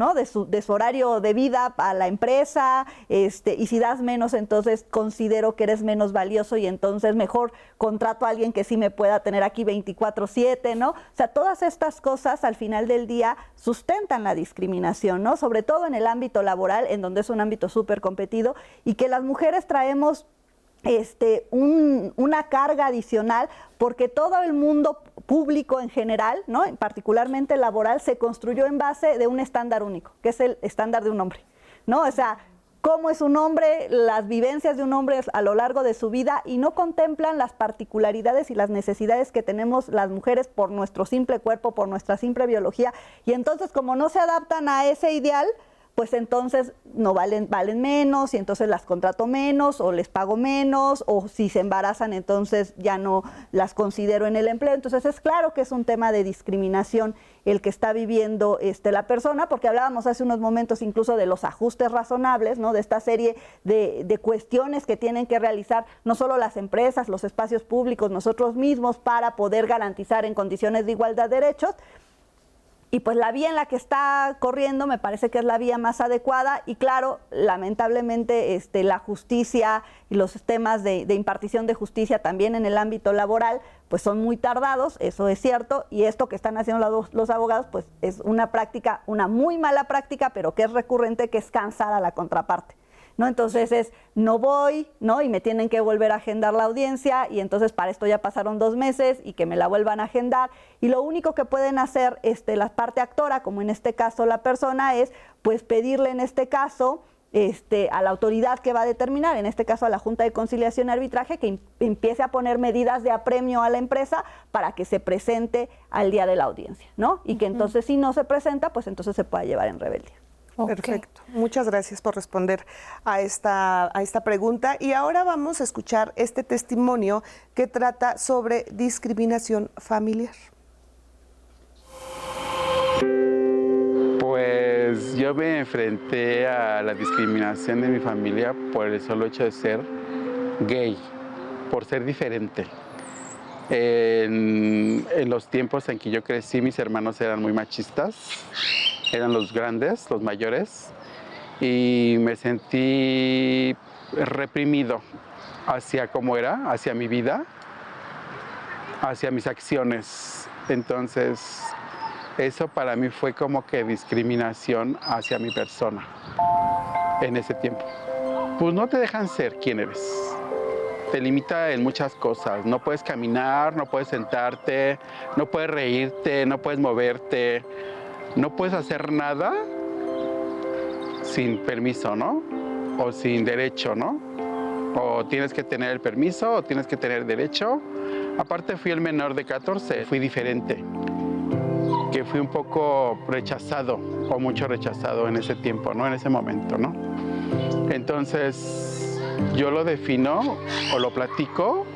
horario de vida a la empresa, y si das menos, entonces considero que eres menos valioso y entonces mejor contrato a alguien que sí me pueda tener aquí 24/7, ¿no? O sea, todas estas cosas al final del día sustentan la discriminación, ¿no? Sobre todo en el ámbito laboral, en donde es un ámbito súper competido y que las mujeres traemos una carga adicional porque todo el mundo público en general, ¿no? Particularmente laboral, se construyó en base de un estándar único, que es el estándar de un hombre, ¿no? O sea, cómo es un hombre, las vivencias de un hombre a lo largo de su vida y no contemplan las particularidades y las necesidades que tenemos las mujeres por nuestro simple cuerpo, por nuestra simple biología y entonces como no se adaptan a ese ideal, pues entonces no valen menos y entonces las contrato menos o les pago menos o si se embarazan entonces ya no las considero en el empleo. Entonces es claro que es un tema de discriminación el que está viviendo la persona, porque hablábamos hace unos momentos incluso de los ajustes razonables, ¿no? De esta serie de cuestiones que tienen que realizar no solo las empresas, los espacios públicos, nosotros mismos para poder garantizar en condiciones de igualdad de derechos. Y pues la vía en la que está corriendo me parece que es la vía más adecuada y claro, lamentablemente la justicia y los temas de impartición de justicia también en el ámbito laboral pues son muy tardados, eso es cierto, y esto que están haciendo los abogados pues es una práctica, una muy mala práctica, pero que es recurrente, que es cansar a la contraparte, ¿no? Entonces es, no voy, ¿no? Y me tienen que volver a agendar la audiencia y entonces para esto ya pasaron 2 meses y que me la vuelvan a agendar y lo único que pueden hacer la parte actora, como en este caso la persona, es pues pedirle en este caso a la autoridad que va a determinar, en este caso a la Junta de Conciliación y Arbitraje, que empiece a poner medidas de apremio a la empresa para que se presente al día de la audiencia, ¿no? Y que entonces si no se presenta, pues entonces se pueda llevar en rebeldía. Perfecto. Muchas gracias por responder a esta pregunta. Y ahora vamos a escuchar este testimonio que trata sobre discriminación familiar. Pues yo me enfrenté a la discriminación de mi familia por el solo hecho de ser gay, por ser diferente. En los tiempos en que yo crecí, mis hermanos eran muy machistas. Eran los grandes, los mayores, y me sentí reprimido hacia cómo era, hacia mi vida, hacia mis acciones. Entonces, eso para mí fue como que discriminación hacia mi persona en ese tiempo. Pues no te dejan ser quien eres. Te limita en muchas cosas. No puedes caminar, no puedes sentarte, no puedes reírte, no puedes moverte. No puedes hacer nada sin permiso, ¿no? O sin derecho, ¿no? O tienes que tener el permiso o tienes que tener derecho. Aparte fui el menor de 14, fui diferente, que fui un poco rechazado o mucho rechazado en ese tiempo, ¿no? En ese momento, ¿no? Entonces yo lo defino o lo platico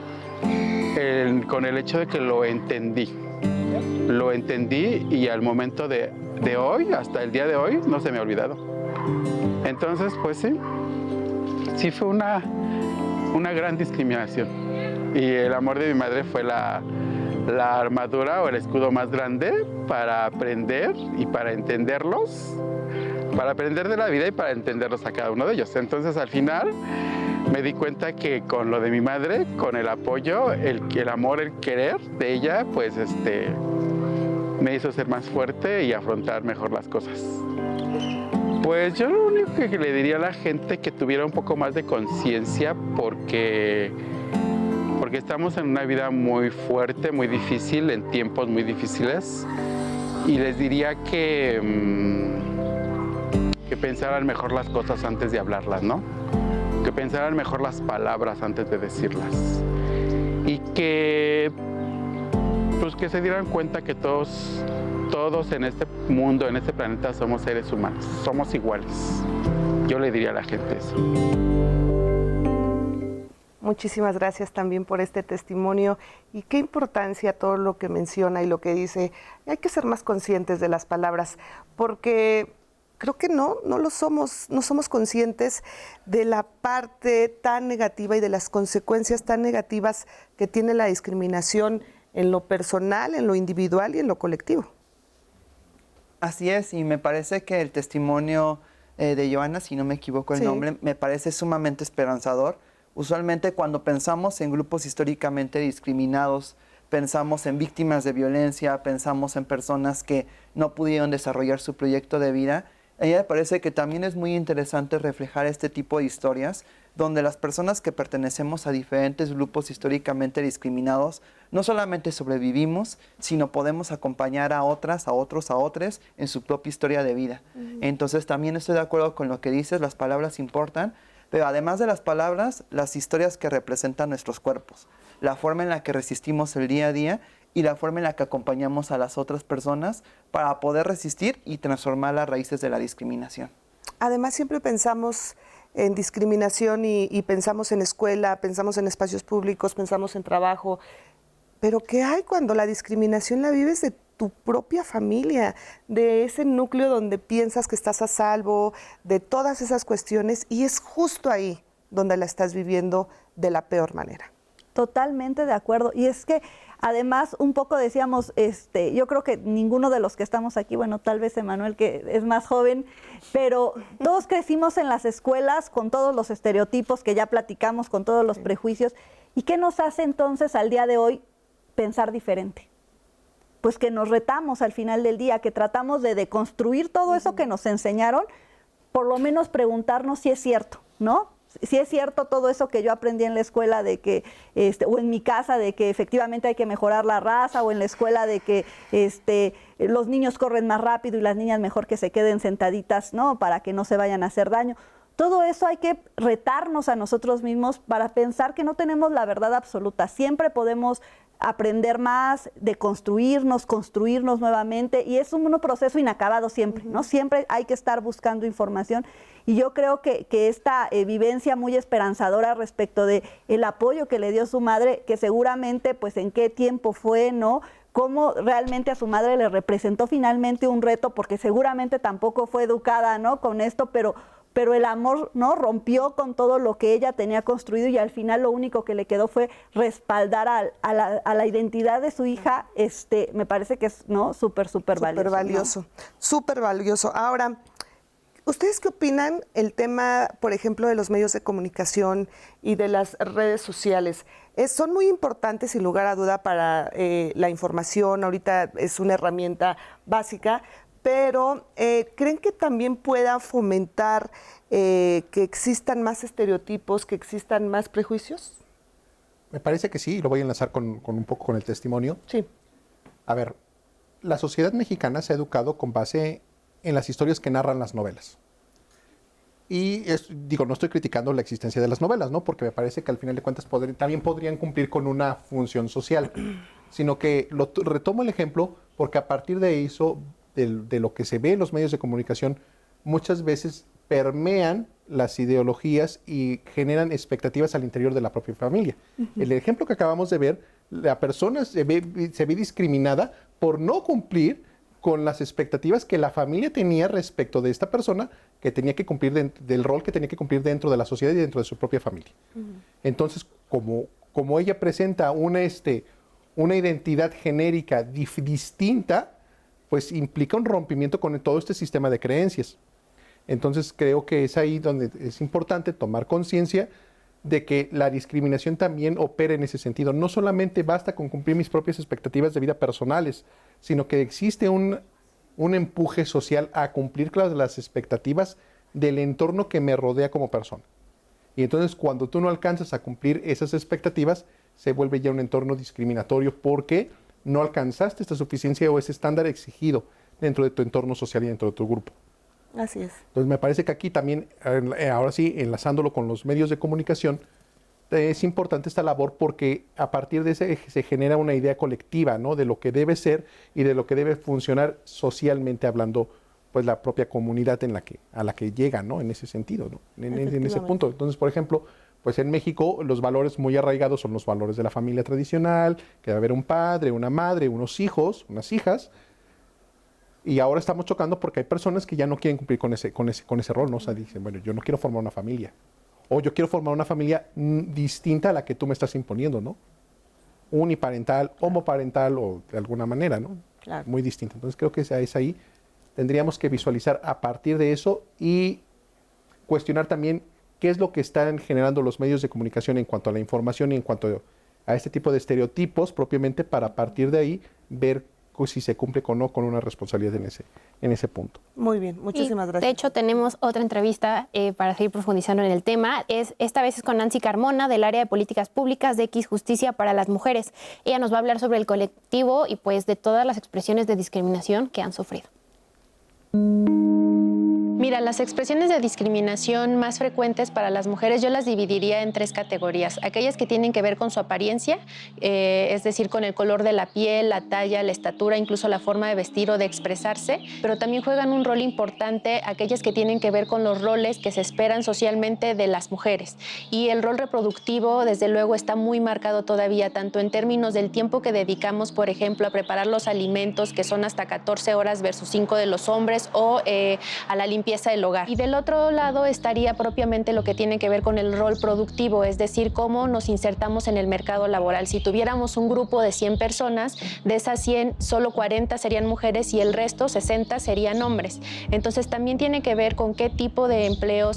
con el hecho de que lo entendí. Lo entendí y al momento de hoy, hasta el día de hoy, no se me ha olvidado. Entonces, pues sí fue una gran discriminación. Y el amor de mi madre fue la armadura o el escudo más grande para aprender y para entenderlos, para aprender de la vida y para entenderlos a cada uno de ellos. Entonces, al final, me di cuenta que con lo de mi madre, con el apoyo, el amor, el querer de ella, pues me hizo ser más fuerte y afrontar mejor las cosas. Pues yo lo único que le diría a la gente que tuviera un poco más de conciencia porque estamos en una vida muy fuerte, muy difícil, en tiempos muy difíciles. Y les diría que pensaran mejor las cosas antes de hablarlas, ¿no? Que pensaran mejor las palabras antes de decirlas. Y que, pues, que se dieran cuenta que todos en este mundo, en este planeta, somos seres humanos, somos iguales. Yo le diría a la gente eso. Muchísimas gracias también por este testimonio y qué importancia todo lo que menciona y lo que dice. Hay que ser más conscientes de las palabras porque creo que no somos conscientes de la parte tan negativa y de las consecuencias tan negativas que tiene la discriminación en lo personal, en lo individual y en lo colectivo. Así es, y me parece que el testimonio de Joana, si no me equivoco el nombre, me parece sumamente esperanzador. Usualmente cuando pensamos en grupos históricamente discriminados, pensamos en víctimas de violencia, pensamos en personas que no pudieron desarrollar su proyecto de vida. A mí me parece que también es muy interesante reflejar este tipo de historias donde las personas que pertenecemos a diferentes grupos históricamente discriminados no solamente sobrevivimos, sino podemos acompañar a otras, a otros, a otros en su propia historia de vida. Entonces también estoy de acuerdo con lo que dices, las palabras importan, pero además de las palabras, las historias que representan nuestros cuerpos, la forma en la que resistimos el día a día y la forma en la que acompañamos a las otras personas para poder resistir y transformar las raíces de la discriminación. Además, siempre pensamos en discriminación y pensamos en escuela, pensamos en espacios públicos, pensamos en trabajo, pero ¿qué hay cuando la discriminación la vives de tu propia familia, de ese núcleo donde piensas que estás a salvo, de todas esas cuestiones, y es justo ahí donde la estás viviendo de la peor manera? Totalmente de acuerdo. Y es que además un poco decíamos, yo creo que ninguno de los que estamos aquí, bueno, tal vez Emanuel que es más joven, pero todos crecimos en las escuelas con todos los estereotipos que ya platicamos, con todos los prejuicios. ¿Y qué nos hace entonces al día de hoy pensar diferente? Pues que nos retamos al final del día, que tratamos de deconstruir todo eso que nos enseñaron, por lo menos preguntarnos si es cierto, ¿no? Si es cierto todo eso que yo aprendí en la escuela de que, o en mi casa, de que efectivamente hay que mejorar la raza, o en la escuela de que los niños corren más rápido y las niñas mejor que se queden sentaditas, ¿no? Para que no se vayan a hacer daño. Todo eso hay que retarnos a nosotros mismos para pensar que no tenemos la verdad absoluta. Siempre podemos aprender más, de construirnos nuevamente, y es un proceso inacabado siempre, ¿no? Siempre hay que estar buscando información, y yo creo que esta vivencia muy esperanzadora respecto de el apoyo que le dio su madre, que seguramente pues en qué tiempo fue, ¿no? Cómo realmente a su madre le representó finalmente un reto, porque seguramente tampoco fue educada, ¿no? Con esto, pero el amor, ¿no? Rompió con todo lo que ella tenía construido, y al final lo único que le quedó fue respaldar a la identidad de su hija. Me parece que es, ¿no? súper valioso. Súper valioso. Ahora, ¿ustedes qué opinan el tema, por ejemplo, de los medios de comunicación y de las redes sociales? Son muy importantes, sin lugar a duda, para la información. Ahorita es una herramienta básica, pero ¿creen que también pueda fomentar que existan más estereotipos, que existan más prejuicios? Me parece que sí, y lo voy a enlazar con un poco con el testimonio. Sí. A ver, la sociedad mexicana se ha educado con base en las historias que narran las novelas. Y no estoy criticando la existencia de las novelas, ¿no? Porque me parece que al final de cuentas también podrían cumplir con una función social, sino que retomo el ejemplo porque a partir de eso, de lo que se ve en los medios de comunicación, muchas veces permean las ideologías y generan expectativas al interior de la propia familia. El ejemplo que acabamos de ver, la persona se ve discriminada por no cumplir con las expectativas que la familia tenía respecto de esta persona, que tenía que cumplir del rol que tenía que cumplir dentro de la sociedad y dentro de su propia familia. Entonces, como ella presenta una identidad genérica distinta, pues implica un rompimiento con todo este sistema de creencias. Entonces creo que es ahí donde es importante tomar conciencia de que la discriminación también opera en ese sentido. No solamente basta con cumplir mis propias expectativas de vida personales, sino que existe un empuje social a cumplir las expectativas del entorno que me rodea como persona. Y entonces cuando tú no alcanzas a cumplir esas expectativas, se vuelve ya un entorno discriminatorio porque no alcanzaste esta suficiencia o ese estándar exigido dentro de tu entorno social y dentro de tu grupo. Así es. Entonces me parece que aquí también, ahora sí, enlazándolo con los medios de comunicación, es importante esta labor porque a partir de ese se genera una idea colectiva, ¿no? De lo que debe ser y de lo que debe funcionar socialmente hablando, pues la propia comunidad a la que llega, ¿no? En ese sentido, ¿no? En ese punto. Entonces, por ejemplo, pues en México los valores muy arraigados son los valores de la familia tradicional, que debe haber un padre, una madre, unos hijos, unas hijas. Y ahora estamos chocando porque hay personas que ya no quieren cumplir con ese rol, ¿no? O sea, dicen, bueno, yo no quiero formar una familia. O yo quiero formar una familia distinta a la que tú me estás imponiendo, ¿no? Uniparental, homoparental o de alguna manera, ¿no? Claro. Muy distinta. Entonces creo que es ahí. Tendríamos que visualizar a partir de eso y cuestionar también qué es lo que están generando los medios de comunicación en cuanto a la información y en cuanto a este tipo de estereotipos propiamente para a partir de ahí ver si se cumple o no con una responsabilidad en ese punto. Muy bien, muchísimas gracias. De hecho, tenemos otra entrevista para seguir profundizando en el tema. Esta vez es con Nancy Carmona, del área de políticas públicas de X Justicia para las Mujeres. Ella nos va a hablar sobre el colectivo y pues de todas las expresiones de discriminación que han sufrido. Mira, las expresiones de discriminación más frecuentes para las mujeres yo las dividiría en 3 categorías. Aquellas que tienen que ver con su apariencia, es decir, con el color de la piel, la talla, la estatura, incluso la forma de vestir o de expresarse, pero también juegan un rol importante aquellas que tienen que ver con los roles que se esperan socialmente de las mujeres. Y el rol reproductivo, desde luego, está muy marcado todavía, tanto en términos del tiempo que dedicamos, por ejemplo, a preparar los alimentos, que son hasta 14 horas versus 5 de los hombres, o a la limpieza del hogar. Y del otro lado estaría propiamente lo que tiene que ver con el rol productivo, es decir, cómo nos insertamos en el mercado laboral. Si tuviéramos un grupo de 100 personas, de esas 100, solo 40 serían mujeres y el resto, 60, serían hombres. Entonces también tiene que ver con qué tipo de empleos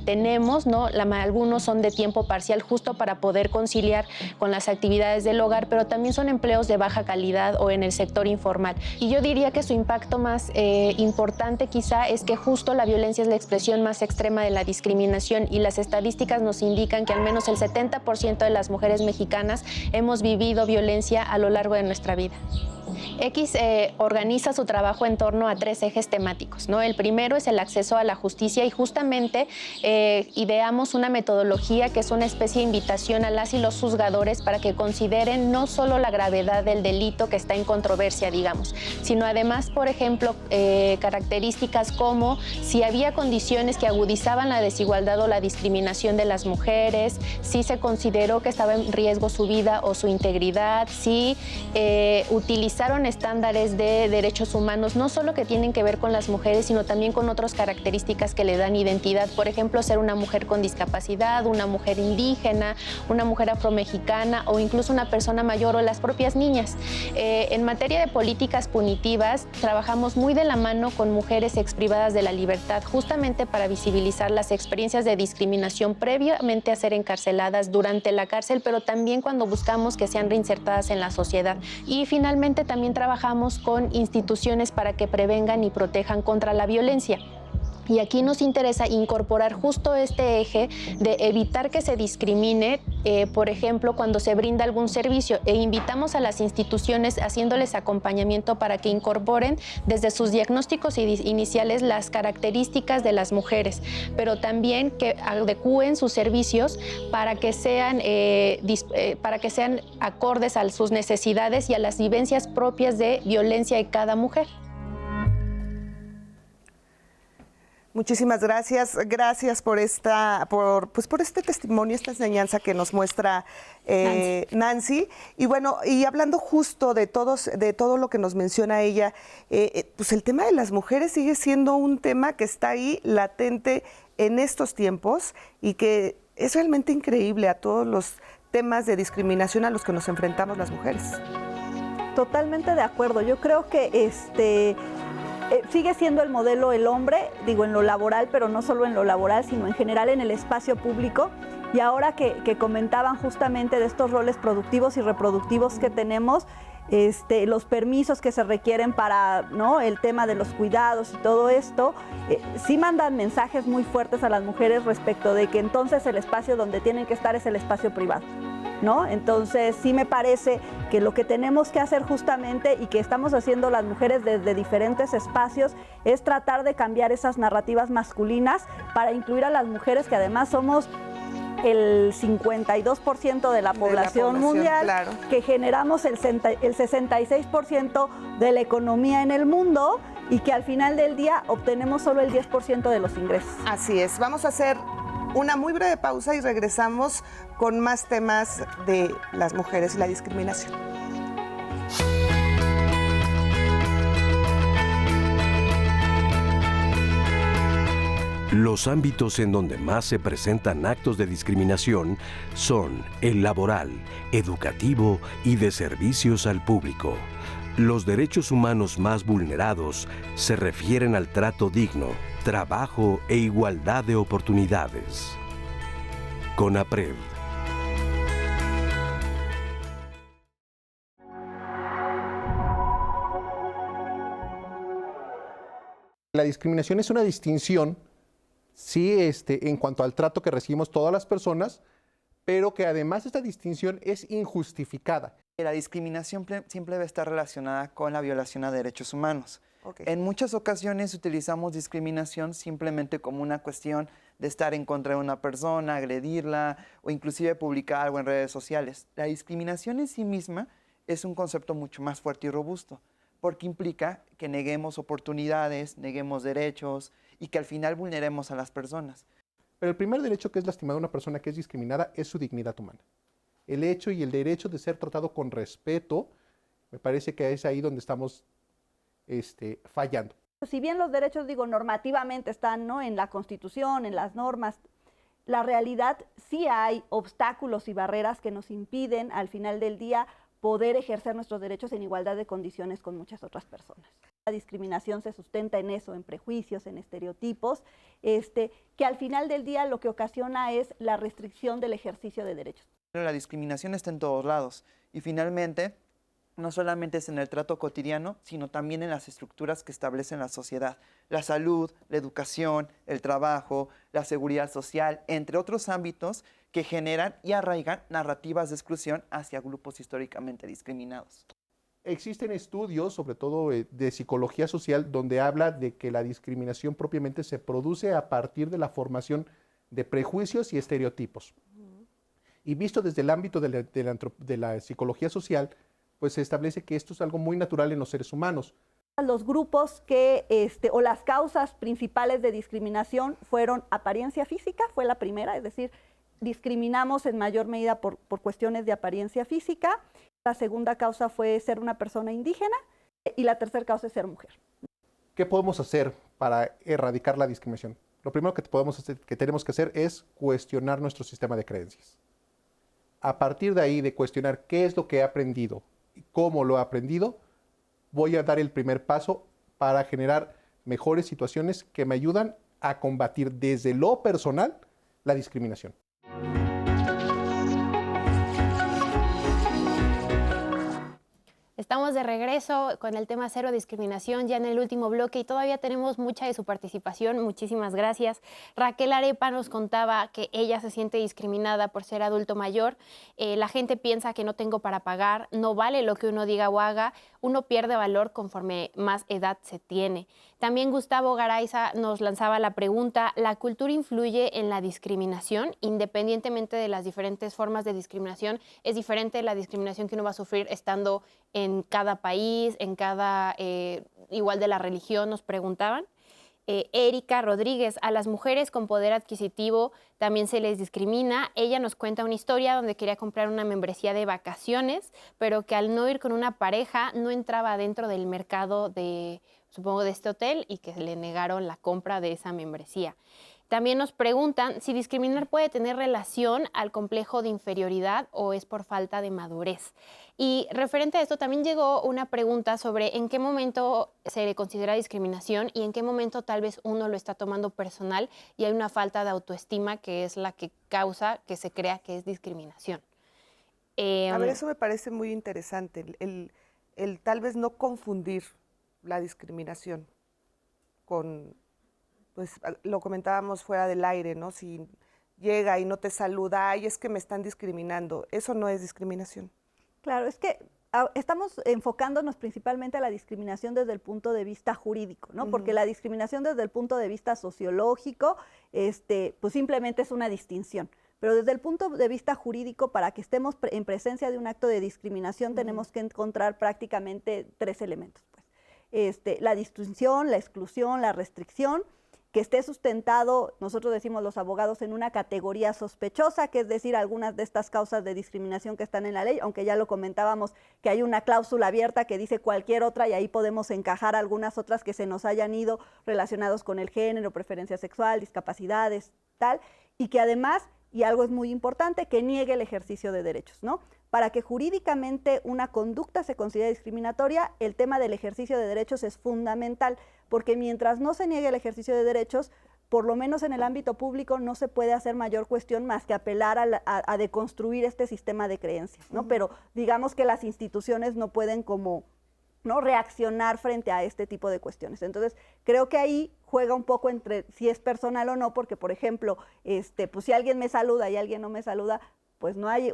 tenemos, ¿no? Algunos son de tiempo parcial justo para poder conciliar con las actividades del hogar, pero también son empleos de baja calidad o en el sector informal. Y yo diría que su impacto más importante quizá es que justo la violencia es la expresión más extrema de la discriminación y las estadísticas nos indican que al menos el 70% de las mujeres mexicanas hemos vivido violencia a lo largo de nuestra vida. X organiza su trabajo en torno a 3 ejes temáticos, ¿no? El primero es el acceso a la justicia y justamente ideamos una metodología que es una especie de invitación a las y los juzgadores para que consideren no solo la gravedad del delito que está en controversia, digamos, sino además, por ejemplo, características como si había condiciones que agudizaban la desigualdad o la discriminación de las mujeres, si se consideró que estaba en riesgo su vida o su integridad, si utilizaron estándares de derechos humanos, no solo que tienen que ver con las mujeres, sino también con otras características que le dan identidad. Por ejemplo, ser una mujer con discapacidad, una mujer indígena, una mujer afromexicana o incluso una persona mayor o las propias niñas. En materia de políticas punitivas, trabajamos muy de la mano con mujeres exprivadas de la libertad, justamente para visibilizar las experiencias de discriminación previamente a ser encarceladas, durante la cárcel, pero también cuando buscamos que sean reinsertadas en la sociedad. Y finalmente también trabajamos con instituciones para que prevengan y protejan contra la violencia. Y aquí nos interesa incorporar justo este eje de evitar que se discrimine, por ejemplo, cuando se brinda algún servicio, e invitamos a las instituciones haciéndoles acompañamiento para que incorporen desde sus diagnósticos iniciales las características de las mujeres, pero también que adecúen sus servicios para que sean acordes a sus necesidades y a las vivencias propias de violencia de cada mujer. Muchísimas gracias. Gracias por este testimonio, esta enseñanza que nos muestra Nancy. Y bueno, y hablando justo de todo lo que nos menciona ella, pues el tema de las mujeres sigue siendo un tema que está ahí latente en estos tiempos y que es realmente increíble a todos los temas de discriminación a los que nos enfrentamos las mujeres. Totalmente de acuerdo. Yo creo que sigue siendo el modelo el hombre, digo en lo laboral, pero no solo en lo laboral, sino en general en el espacio público. Y ahora que comentaban justamente de estos roles productivos y reproductivos que tenemos, los permisos que se requieren para, ¿no?, el tema de los cuidados y todo esto, sí mandan mensajes muy fuertes a las mujeres respecto de que entonces el espacio donde tienen que estar es el espacio privado, ¿no? Entonces sí me parece que lo que tenemos que hacer justamente y que estamos haciendo las mujeres desde diferentes espacios es tratar de cambiar esas narrativas masculinas para incluir a las mujeres, que además somos el 52% de la población mundial, claro, que generamos el 66% de la economía en el mundo y que al final del día obtenemos solo el 10% de los ingresos. Así es, vamos a hacer una muy breve pausa y regresamos con más temas de las mujeres y la discriminación. Los ámbitos en donde más se presentan actos de discriminación son el laboral, educativo y de servicios al público. Los derechos humanos más vulnerados se refieren al trato digno, trabajo e igualdad de oportunidades. CONAPRED. La discriminación es una distinción, sí, en cuanto al trato que recibimos todas las personas, pero que además esta distinción es injustificada. La discriminación siempre va a estar relacionada con la violación a derechos humanos. Okay. En muchas ocasiones utilizamos discriminación simplemente como una cuestión de estar en contra de una persona, agredirla o inclusive publicar algo en redes sociales. La discriminación en sí misma es un concepto mucho más fuerte y robusto, porque implica que neguemos oportunidades, neguemos derechos y que al final vulneremos a las personas. Pero el primer derecho que es lastimado a una persona que es discriminada es su dignidad humana. El hecho y el derecho de ser tratado con respeto, me parece que es ahí donde estamos fallando. Si bien los derechos, normativamente están, ¿no?, en la Constitución, en las normas, la realidad sí hay obstáculos y barreras que nos impiden al final del día poder ejercer nuestros derechos en igualdad de condiciones con muchas otras personas. La discriminación se sustenta en eso, en prejuicios, en estereotipos, que al final del día lo que ocasiona es la restricción del ejercicio de derechos. La discriminación está en todos lados y finalmente no solamente es en el trato cotidiano, sino también en las estructuras que establecen la sociedad. La salud, la educación, el trabajo, la seguridad social, entre otros ámbitos que generan y arraigan narrativas de exclusión hacia grupos históricamente discriminados. Existen estudios, sobre todo de psicología social, donde habla de que la discriminación propiamente se produce a partir de la formación de prejuicios y estereotipos. Y visto desde el ámbito de la psicología social, pues se establece que esto es algo muy natural en los seres humanos. Los grupos que, o las causas principales de discriminación fueron apariencia física, fue la primera, es decir, discriminamos en mayor medida por cuestiones de apariencia física. La segunda causa fue ser una persona indígena y la tercera causa es ser mujer. ¿Qué podemos hacer para erradicar la discriminación? Lo primero que tenemos que hacer es cuestionar nuestro sistema de creencias. A partir de ahí, de cuestionar qué es lo que he aprendido y cómo lo he aprendido, voy a dar el primer paso para generar mejores situaciones que me ayudan a combatir desde lo personal la discriminación. Estamos de regreso con el tema cero discriminación, ya en el último bloque, y todavía tenemos mucha de su participación. Muchísimas gracias. Raquel Arepa nos contaba que ella se siente discriminada por ser adulto mayor. La gente piensa que no tengo para pagar, no vale lo que uno diga o haga, uno pierde valor conforme más edad se tiene. También Gustavo Garayza nos lanzaba la pregunta, ¿la cultura influye en la discriminación? Independientemente de las diferentes formas de discriminación, es diferente la discriminación que uno va a sufrir estando en cada país, en cada, igual de la religión, nos preguntaban. Erika Rodríguez, a las mujeres con poder adquisitivo también se les discrimina. Ella nos cuenta una historia donde quería comprar una membresía de vacaciones, pero que al no ir con una pareja no entraba dentro del mercado de, supongo, de este hotel, y que le negaron la compra de esa membresía. También nos preguntan si discriminar puede tener relación al complejo de inferioridad o es por falta de madurez. Y referente a esto también llegó una pregunta sobre en qué momento se le considera discriminación y en qué momento tal vez uno lo está tomando personal y hay una falta de autoestima que es la que causa que se crea que es discriminación. A ver, eso me parece muy interesante, el tal vez no confundir la discriminación con, pues lo comentábamos fuera del aire, ¿no? Si llega y no te saluda, ay, es que me están discriminando, eso no es discriminación. Claro, es que estamos enfocándonos principalmente a la discriminación desde el punto de vista jurídico, ¿no? Porque la discriminación desde el punto de vista sociológico, pues simplemente es una distinción. Pero desde el punto de vista jurídico, para que estemos en presencia de un acto de discriminación, tenemos que encontrar prácticamente 3 elementos, pues. La distinción, la exclusión, la restricción, que esté sustentado, nosotros decimos los abogados, en una categoría sospechosa, que es decir, algunas de estas causas de discriminación que están en la ley, aunque ya lo comentábamos que hay una cláusula abierta que dice cualquier otra y ahí podemos encajar algunas otras que se nos hayan ido relacionados con el género, preferencia sexual, discapacidades, tal, y que además, y algo es muy importante, que niegue el ejercicio de derechos, ¿no? Para que jurídicamente una conducta se considere discriminatoria, el tema del ejercicio de derechos es fundamental, porque mientras no se niegue el ejercicio de derechos, por lo menos en el ámbito público no se puede hacer mayor cuestión más que apelar a deconstruir este sistema de creencias, ¿no? Pero digamos que las instituciones no pueden como, ¿no?, reaccionar frente a este tipo de cuestiones. Entonces, creo que ahí juega un poco entre si es personal o no, porque, por ejemplo, pues si alguien me saluda y alguien no me saluda, pues no hay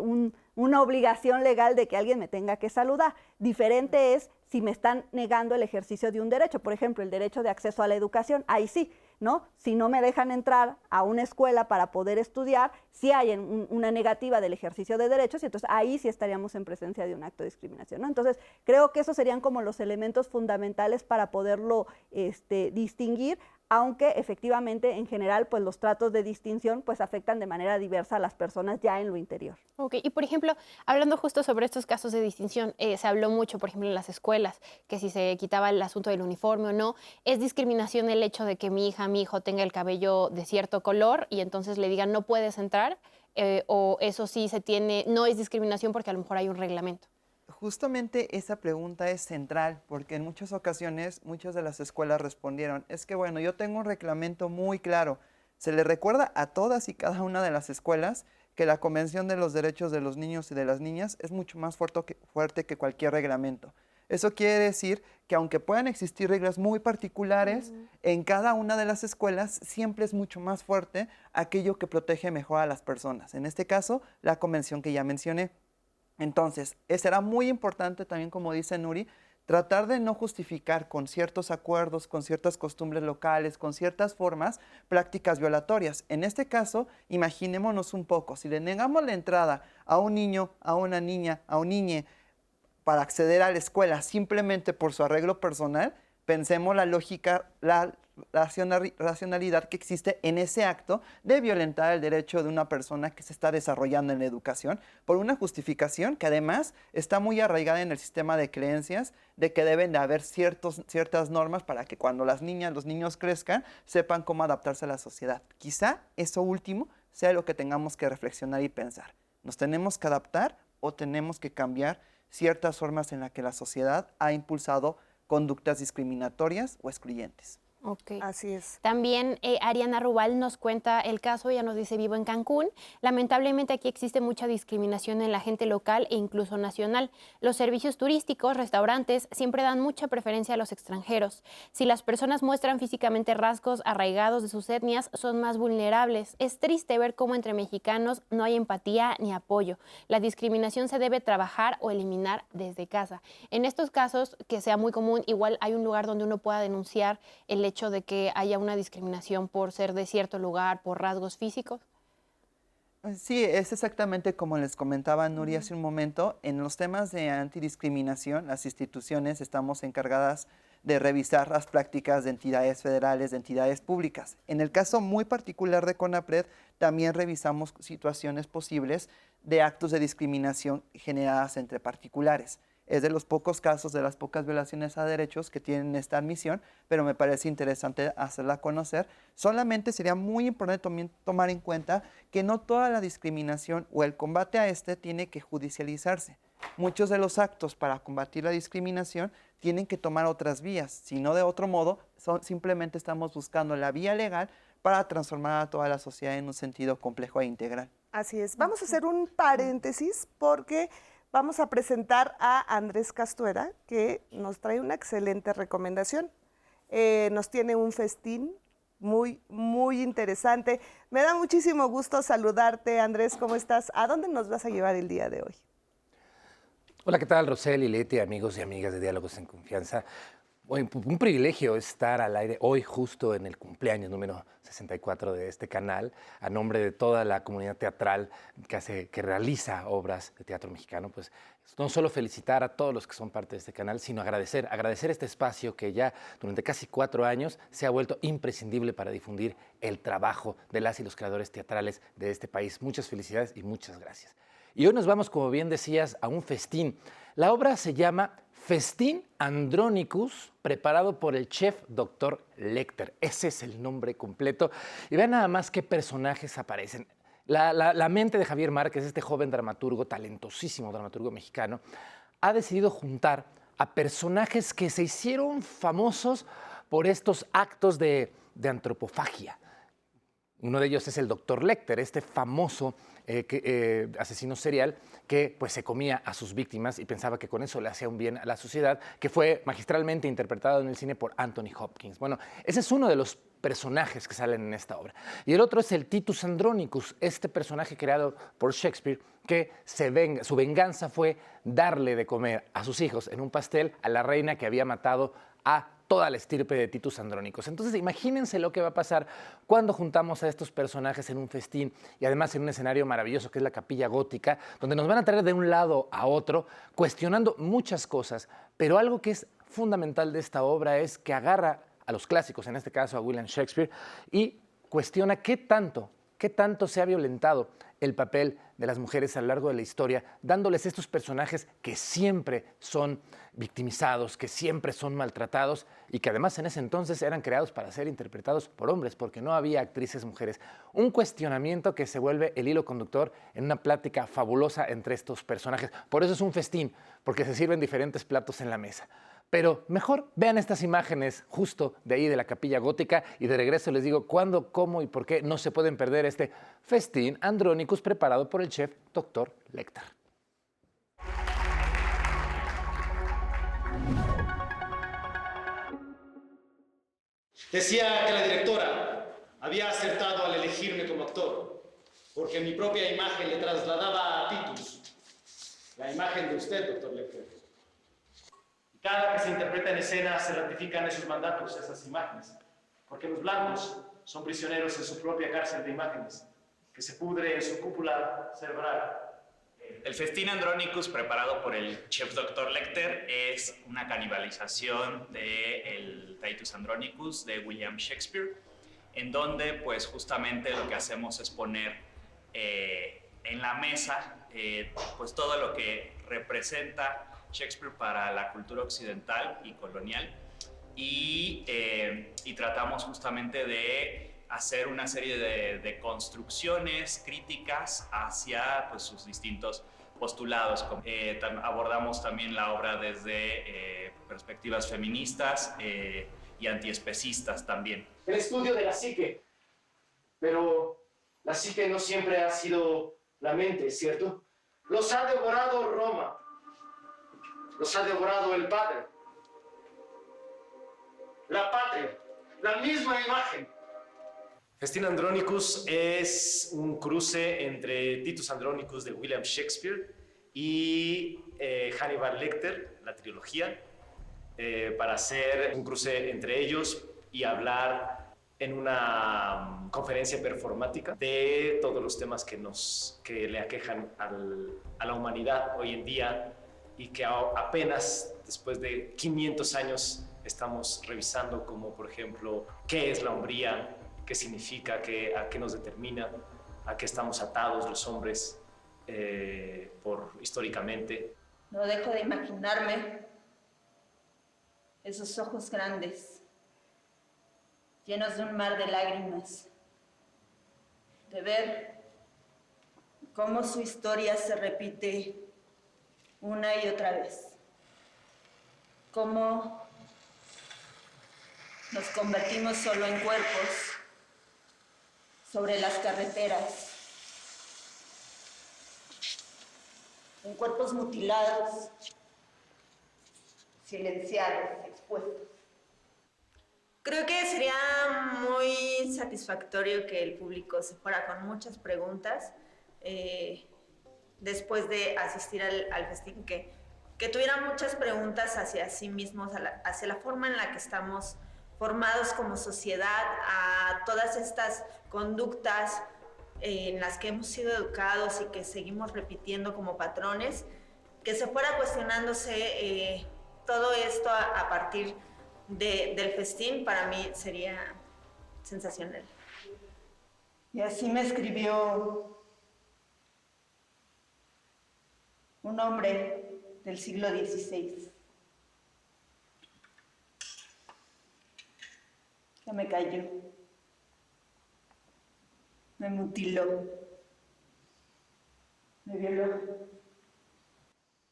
una obligación legal de que alguien me tenga que saludar. Diferente es si me están negando el ejercicio de un derecho, por ejemplo, el derecho de acceso a la educación, ahí sí, ¿no? Si no me dejan entrar a una escuela para poder estudiar, sí hay una negativa del ejercicio de derechos, y entonces ahí sí estaríamos en presencia de un acto de discriminación, ¿no? Entonces, creo que esos serían como los elementos fundamentales para poderlo distinguir, aunque efectivamente en general pues los tratos de distinción pues afectan de manera diversa a las personas ya en lo interior. Ok, y por ejemplo, hablando justo sobre estos casos de distinción, se habló mucho, por ejemplo, en las escuelas, que si se quitaba el asunto del uniforme o no, es discriminación el hecho de que mi hija, mi hijo tenga el cabello de cierto color y entonces le digan no puedes entrar, o eso sí se tiene, no es discriminación porque a lo mejor hay un reglamento. Justamente esa pregunta es central, porque en muchas ocasiones muchas de las escuelas respondieron, es que bueno, yo tengo un reglamento muy claro. Se le recuerda a todas y cada una de las escuelas que la Convención de los Derechos de los Niños y de las Niñas es mucho más fuerte que cualquier reglamento. Eso quiere decir que aunque puedan existir reglas muy particulares, en cada una de las escuelas siempre es mucho más fuerte aquello que protege mejor a las personas. En este caso, la convención que ya mencioné. Entonces, será muy importante también, como dice Nuri, tratar de no justificar con ciertos acuerdos, con ciertas costumbres locales, con ciertas formas, prácticas violatorias. En este caso, imaginémonos un poco, si le negamos la entrada a un niño, a una niña, a un niñe para acceder a la escuela simplemente por su arreglo personal, pensemos la lógica, la racionalidad que existe en ese acto de violentar el derecho de una persona que se está desarrollando en la educación por una justificación que además está muy arraigada en el sistema de creencias de que deben de haber ciertas normas para que cuando las niñas, los niños crezcan, sepan cómo adaptarse a la sociedad. Quizá eso último sea lo que tengamos que reflexionar y pensar. ¿Nos tenemos que adaptar o tenemos que cambiar ciertas formas en las que la sociedad ha impulsado conductas discriminatorias o excluyentes? Okay. Así es. También Ariana Rubal nos cuenta el caso, ella nos dice vivo en Cancún. Lamentablemente aquí existe mucha discriminación en la gente local e incluso nacional. Los servicios turísticos, restaurantes, siempre dan mucha preferencia a los extranjeros. Si las personas muestran físicamente rasgos arraigados de sus etnias, son más vulnerables. Es triste ver cómo entre mexicanos no hay empatía ni apoyo. La discriminación se debe trabajar o eliminar desde casa. En estos casos, que sea muy común, igual hay un lugar donde uno pueda denunciar el hecho de que haya una discriminación por ser de cierto lugar, por rasgos físicos? Sí, es exactamente como les comentaba Nuri hace un momento. En los temas de antidiscriminación, las instituciones estamos encargadas de revisar las prácticas de entidades federales, de entidades públicas. En el caso muy particular de CONAPRED, también revisamos situaciones posibles de actos de discriminación generadas entre particulares. Es de los pocos casos, de las pocas violaciones a derechos que tienen esta admisión, pero me parece interesante hacerla conocer. Solamente sería muy importante también tomar en cuenta que no toda la discriminación o el combate a tiene que judicializarse. Muchos de los actos para combatir la discriminación tienen que tomar otras vías, si no de otro modo, simplemente estamos buscando la vía legal para transformar a toda la sociedad en un sentido complejo e integral. Así es. Vamos a hacer un paréntesis porque vamos a presentar a Andrés Castuera, que nos trae una excelente recomendación. Nos tiene un festín muy, muy interesante. Me da muchísimo gusto saludarte, Andrés. ¿Cómo estás? ¿A dónde nos vas a llevar el día de hoy? Hola, ¿qué tal, Rosel y Leti, amigos y amigas de Diálogos en Confianza? Un privilegio estar al aire hoy justo en el cumpleaños número 64 de este canal, a nombre de toda la comunidad teatral que realiza obras de teatro mexicano. Pues no solo felicitar a todos los que son parte de este canal, sino agradecer este espacio que ya durante casi 4 años se ha vuelto imprescindible para difundir el trabajo de las y los creadores teatrales de este país. Muchas felicidades y muchas gracias. Y hoy nos vamos, como bien decías, a un festín. La obra se llama Festín Andronicus, preparado por el chef Dr. Lecter. Ese es el nombre completo. Y vean nada más qué personajes aparecen. La mente de Javier Márquez, este joven dramaturgo, talentosísimo dramaturgo mexicano, ha decidido juntar a personajes que se hicieron famosos por estos actos de antropofagia. Uno de ellos es el Dr. Lecter, este famoso asesino serial que pues, se comía a sus víctimas y pensaba que con eso le hacía un bien a la sociedad, que fue magistralmente interpretado en el cine por Anthony Hopkins. Bueno, ese es uno de los personajes que salen en esta obra. Y el otro es el Titus Andronicus, este personaje creado por Shakespeare, que su venganza fue darle de comer a sus hijos en un pastel a la reina que había matado a toda la estirpe de Titus Andronicus. Entonces, imagínense lo que va a pasar cuando juntamos a estos personajes en un festín y además en un escenario maravilloso que es la Capilla Gótica, donde nos van a traer de un lado a otro, cuestionando muchas cosas, pero algo que es fundamental de esta obra es que agarra a los clásicos, en este caso a William Shakespeare, y cuestiona qué tanto se ha violentado el papel de las mujeres a lo largo de la historia, dándoles estos personajes que siempre son victimizados, que siempre son maltratados y que además en ese entonces eran creados para ser interpretados por hombres, porque no había actrices mujeres. Un cuestionamiento que se vuelve el hilo conductor en una plática fabulosa entre estos personajes. Por eso es un festín, porque se sirven diferentes platos en la mesa. Pero mejor vean estas imágenes justo de ahí de la Capilla Gótica y de regreso les digo cuándo, cómo y por qué no se pueden perder este Festín Andronicus preparado por el chef Dr. Lecter. Decía que la directora había acertado al elegirme como actor, porque mi propia imagen le trasladaba a Titus la imagen de usted, Dr. Lecter. Cada que se interpreta en escena se ratifican esos mandatos, esas imágenes, porque los blancos son prisioneros en su propia cárcel de imágenes, que se pudre en su cúpula cerebral. El Festín Andronicus, preparado por el chef Dr. Lecter, es una canibalización del Titus Andronicus de William Shakespeare, en donde pues justamente lo que hacemos es poner en la mesa pues todo lo que representa Shakespeare para la cultura occidental y colonial y tratamos justamente de hacer una serie de construcciones críticas hacia pues, sus distintos postulados. Abordamos también la obra desde perspectivas feministas y antiespecistas también. El estudio de la psique, pero la psique no siempre ha sido la mente, ¿cierto? Los ha devorado Roma. Los ha devorado el padre, la patria, la misma imagen. Festín Andronicus es un cruce entre Titus Andronicus de William Shakespeare y Hannibal Lecter, la trilogía, para hacer un cruce entre ellos y hablar en una conferencia performática de todos los temas que le aquejan a la humanidad hoy en día, y que apenas después de 500 años estamos revisando, como por ejemplo, qué es la hombría, qué significa, a qué nos determina, a qué estamos atados los hombres históricamente. No dejo de imaginarme esos ojos grandes, llenos de un mar de lágrimas, de ver cómo su historia se repite una y otra vez, cómo nos convertimos solo en cuerpos sobre las carreteras, en cuerpos mutilados, silenciados, expuestos. Creo que sería muy satisfactorio que el público se fuera con muchas preguntas después de asistir al festín, que tuvieran muchas preguntas hacia sí mismos, hacia la forma en la que estamos formados como sociedad, a todas estas conductas en las que hemos sido educados y que seguimos repitiendo como patrones, que se fuera cuestionándose todo esto a partir del festín. Para mí sería sensacional. Y así me escribió un hombre del siglo XVI, que me cayó, me mutiló, me violó,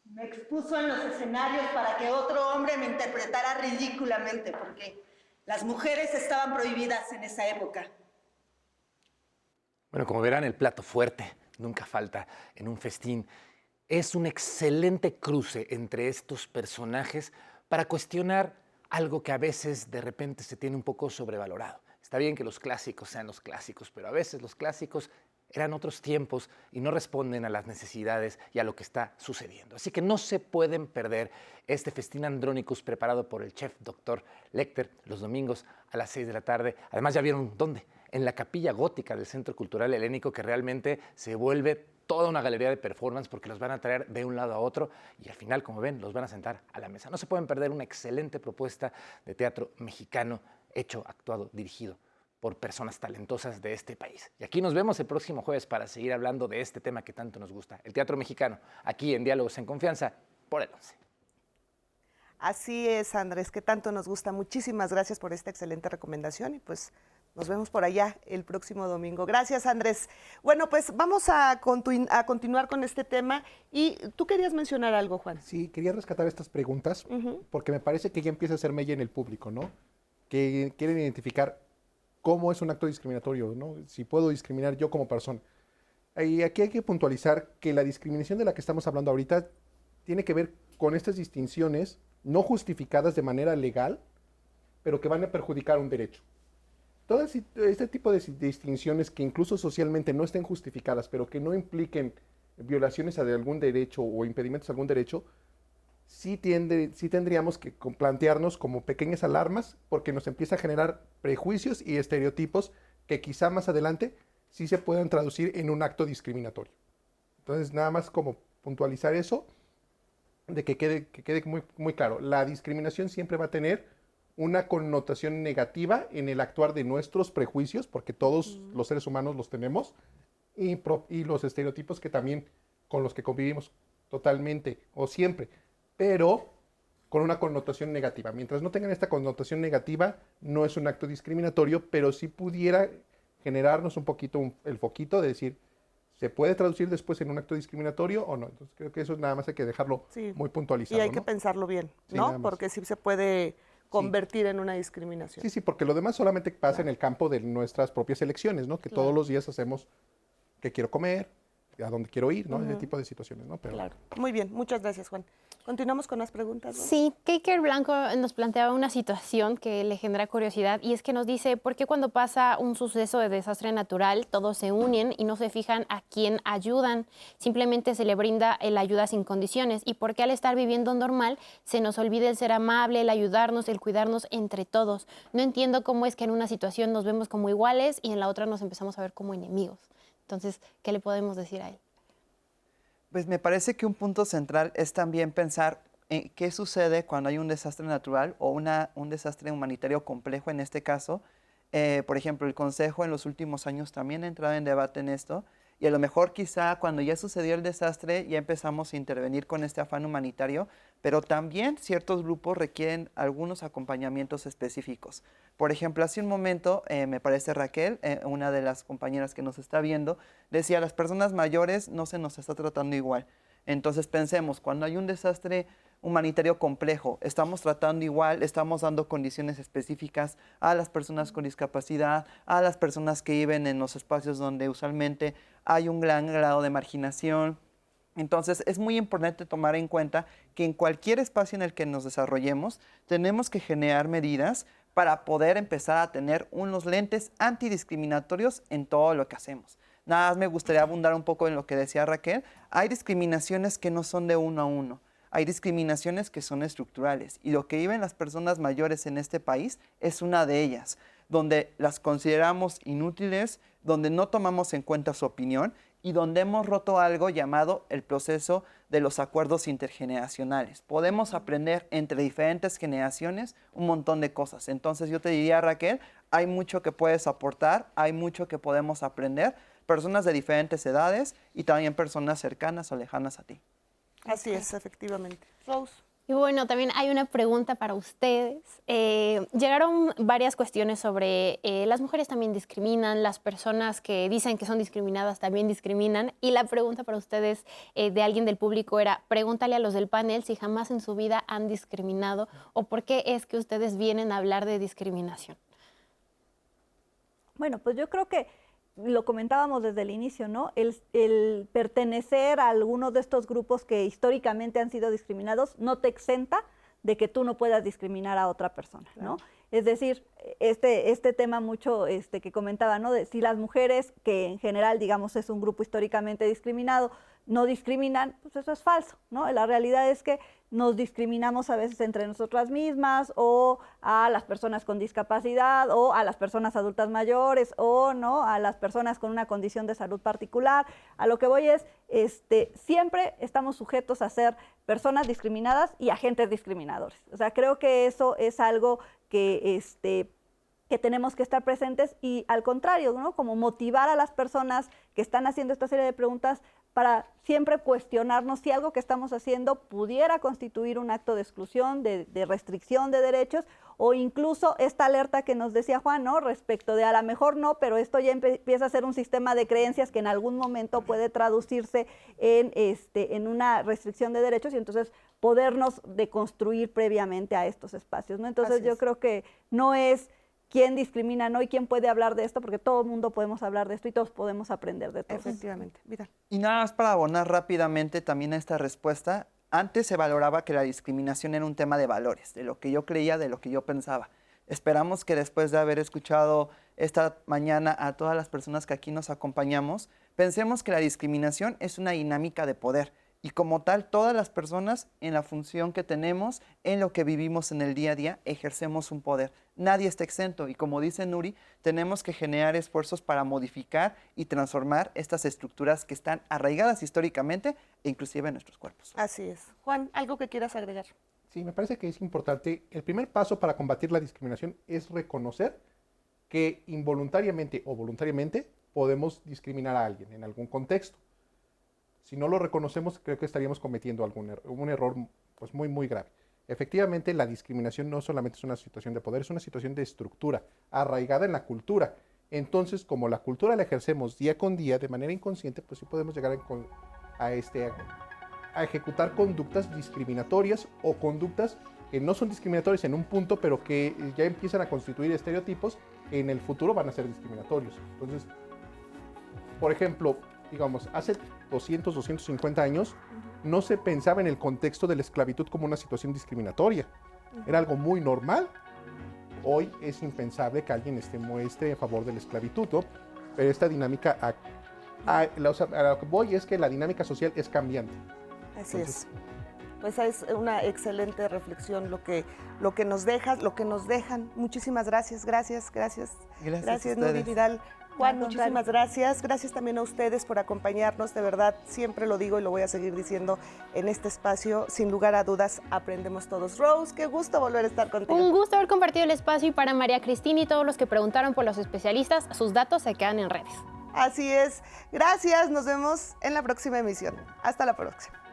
me expuso en los escenarios para que otro hombre me interpretara ridículamente, porque las mujeres estaban prohibidas en esa época. Bueno, como verán, el plato fuerte nunca falta en un festín. Es un excelente cruce entre estos personajes para cuestionar algo que a veces de repente se tiene un poco sobrevalorado. Está bien que los clásicos sean los clásicos, pero a veces los clásicos eran otros tiempos y no responden a las necesidades y a lo que está sucediendo. Así que no se pueden perder este festín Andronicus preparado por el chef Dr. Lecter los domingos a las 6 de la tarde. Además, ya vieron dónde, en la capilla gótica del Centro Cultural Helénico, que realmente se vuelve toda una galería de performance porque los van a traer de un lado a otro y al final, como ven, los van a sentar a la mesa. No se pueden perder una excelente propuesta de teatro mexicano hecho, actuado, dirigido por personas talentosas de este país. Y aquí nos vemos el próximo jueves para seguir hablando de este tema que tanto nos gusta, el teatro mexicano, aquí en Diálogos en Confianza, por el 11. Así es, Andrés, que tanto nos gusta. Muchísimas gracias por esta excelente recomendación y pues nos vemos por allá el próximo domingo. Gracias, Andrés. Bueno, pues vamos a continuar con este tema y tú querías mencionar algo, Juan. Sí, quería rescatar estas preguntas porque me parece que ya empieza a ser mella en el público, ¿no? Que quieren identificar cómo es un acto discriminatorio, ¿no? Si puedo discriminar yo como persona. Y aquí hay que puntualizar que la discriminación de la que estamos hablando ahorita tiene que ver con estas distinciones no justificadas de manera legal, pero que van a perjudicar un derecho. Todo este tipo de distinciones que incluso socialmente no estén justificadas, pero que no impliquen violaciones a algún derecho o impedimentos a algún derecho, sí tendríamos que plantearnos como pequeñas alarmas porque nos empieza a generar prejuicios y estereotipos que quizá más adelante sí se puedan traducir en un acto discriminatorio. Entonces, nada más como puntualizar eso, de que quede muy, muy claro. La discriminación siempre va a tener una connotación negativa en el actuar de nuestros prejuicios, porque todos los seres humanos los tenemos, y los estereotipos que también con los que convivimos totalmente o siempre, pero con una connotación negativa. Mientras no tengan esta connotación negativa, no es un acto discriminatorio, pero sí pudiera generarnos un poquito el foquito de decir, ¿se puede traducir después en un acto discriminatorio o no? Entonces creo que eso nada más hay que dejarlo muy puntualizado. Y hay que pensarlo bien, ¿no? Porque sí se puede convertir en una discriminación. Sí, porque lo demás solamente pasa en el campo de nuestras propias elecciones, ¿no? Que todos los días hacemos qué quiero comer, a dónde quiero ir, ¿no? Ese tipo de situaciones, ¿no? Pero... Claro. Muy bien, muchas gracias, Juan. Continuamos con más preguntas, ¿no? Sí, Keiker Blanco nos planteaba una situación que le genera curiosidad y es que nos dice, ¿por qué cuando pasa un suceso de desastre natural todos se unen y no se fijan a quién ayudan? Simplemente se le brinda el ayuda sin condiciones. ¿Y por qué al estar viviendo normal se nos olvida el ser amable, el ayudarnos, el cuidarnos entre todos? No entiendo cómo es que en una situación nos vemos como iguales y en la otra nos empezamos a ver como enemigos. Entonces, ¿qué le podemos decir a él? Pues me parece que un punto central es también pensar en qué sucede cuando hay un desastre natural o un desastre humanitario complejo en este caso. Por ejemplo, el Consejo en los últimos años también ha entrado en debate en esto Y a lo mejor quizá cuando ya sucedió el desastre ya empezamos a intervenir con este afán humanitario, pero también ciertos grupos requieren algunos acompañamientos específicos. Por ejemplo, hace un momento, me parece Raquel, una de las compañeras que nos está viendo, decía, las personas mayores no se nos está tratando igual. Entonces pensemos, cuando hay un desastre humanitario complejo, estamos tratando igual, estamos dando condiciones específicas a las personas con discapacidad, a las personas que viven en los espacios donde usualmente hay un gran grado de marginación. Entonces es muy importante tomar en cuenta que en cualquier espacio en el que nos desarrollemos tenemos que generar medidas para poder empezar a tener unos lentes antidiscriminatorios en todo lo que hacemos. Nada más me gustaría abundar un poco en lo que decía Raquel. Hay discriminaciones que no son de uno a uno. Hay discriminaciones que son estructurales y lo que viven las personas mayores en este país es una de ellas, donde las consideramos inútiles, donde no tomamos en cuenta su opinión y donde hemos roto algo llamado el proceso de los acuerdos intergeneracionales. Podemos aprender entre diferentes generaciones un montón de cosas. Entonces yo te diría, Raquel, hay mucho que puedes aportar, hay mucho que podemos aprender, personas de diferentes edades y también personas cercanas o lejanas a ti. Así es, efectivamente. Rose. Y bueno, también hay una pregunta para ustedes. Llegaron varias cuestiones sobre las mujeres también discriminan, las personas que dicen que son discriminadas también discriminan. Y la pregunta para ustedes de alguien del público era, pregúntale a los del panel si jamás en su vida han discriminado o por qué es que ustedes vienen a hablar de discriminación. Bueno, pues yo creo que lo comentábamos desde el inicio, ¿no? El pertenecer a algunos de estos grupos que históricamente han sido discriminados no te exenta de que tú no puedas discriminar a otra persona, ¿no? Claro. Es decir, este tema mucho que comentaba, ¿no? De si las mujeres, que en general, digamos, es un grupo históricamente discriminado, no discriminan, pues eso es falso, ¿no? La realidad es que nos discriminamos a veces entre nosotras mismas o a las personas con discapacidad o a las personas adultas mayores o no a las personas con una condición de salud particular. A lo que voy es, siempre estamos sujetos a ser personas discriminadas y agentes discriminadores. O sea, creo que eso es algo que tenemos que estar presentes y al contrario, ¿no? Como motivar a las personas que están haciendo esta serie de preguntas para siempre cuestionarnos si algo que estamos haciendo pudiera constituir un acto de exclusión, de restricción de derechos, o incluso esta alerta que nos decía Juan, ¿no? Respecto de a lo mejor no, pero esto ya empieza a ser un sistema de creencias que en algún momento puede traducirse en una restricción de derechos y entonces podernos deconstruir previamente a estos espacios, ¿no? Entonces yo creo que no es quién discrimina, ¿no? Y quién puede hablar de esto, porque todo el mundo podemos hablar de esto y todos podemos aprender de todo. Efectivamente. Mira. Y nada más para abonar rápidamente también a esta respuesta, antes se valoraba que la discriminación era un tema de valores, de lo que yo creía, de lo que yo pensaba. Esperamos que después de haber escuchado esta mañana a todas las personas que aquí nos acompañamos, pensemos que la discriminación es una dinámica de poder. Y como tal, todas las personas en la función que tenemos, en lo que vivimos en el día a día, ejercemos un poder. Nadie está exento y como dice Nuri, tenemos que generar esfuerzos para modificar y transformar estas estructuras que están arraigadas históricamente e inclusive en nuestros cuerpos. Así es. Juan, ¿algo que quieras agregar? Sí, me parece que es importante. El primer paso para combatir la discriminación es reconocer que involuntariamente o voluntariamente podemos discriminar a alguien en algún contexto. Si no lo reconocemos, creo que estaríamos cometiendo un error pues muy, muy grave. Efectivamente, la discriminación no solamente es una situación de poder, es una situación de estructura, arraigada en la cultura. Entonces, como la cultura la ejercemos día con día, de manera inconsciente, pues sí podemos llegar a ejecutar conductas discriminatorias o conductas que no son discriminatorias en un punto, pero que ya empiezan a constituir estereotipos que en el futuro van a ser discriminatorios. Entonces, por ejemplo, digamos, hace 200, 250 años, no se pensaba en el contexto de la esclavitud como una situación discriminatoria. Era algo muy normal. Hoy es impensable que alguien muestre a favor de la esclavitud, ¿no? Pero esta dinámica, a lo que voy es que la dinámica social es cambiante. Así es. Pues es una excelente reflexión lo que nos dejan. Muchísimas gracias. Gracias, Nuri Vidal. Juan, muchísimas gracias. Gracias también a ustedes por acompañarnos. De verdad, siempre lo digo y lo voy a seguir diciendo en este espacio. Sin lugar a dudas, aprendemos todos. Rose, qué gusto volver a estar contigo. Un gusto haber compartido el espacio y para María Cristina y todos los que preguntaron por los especialistas, sus datos se quedan en redes. Así es. Gracias, nos vemos en la próxima emisión. Hasta la próxima.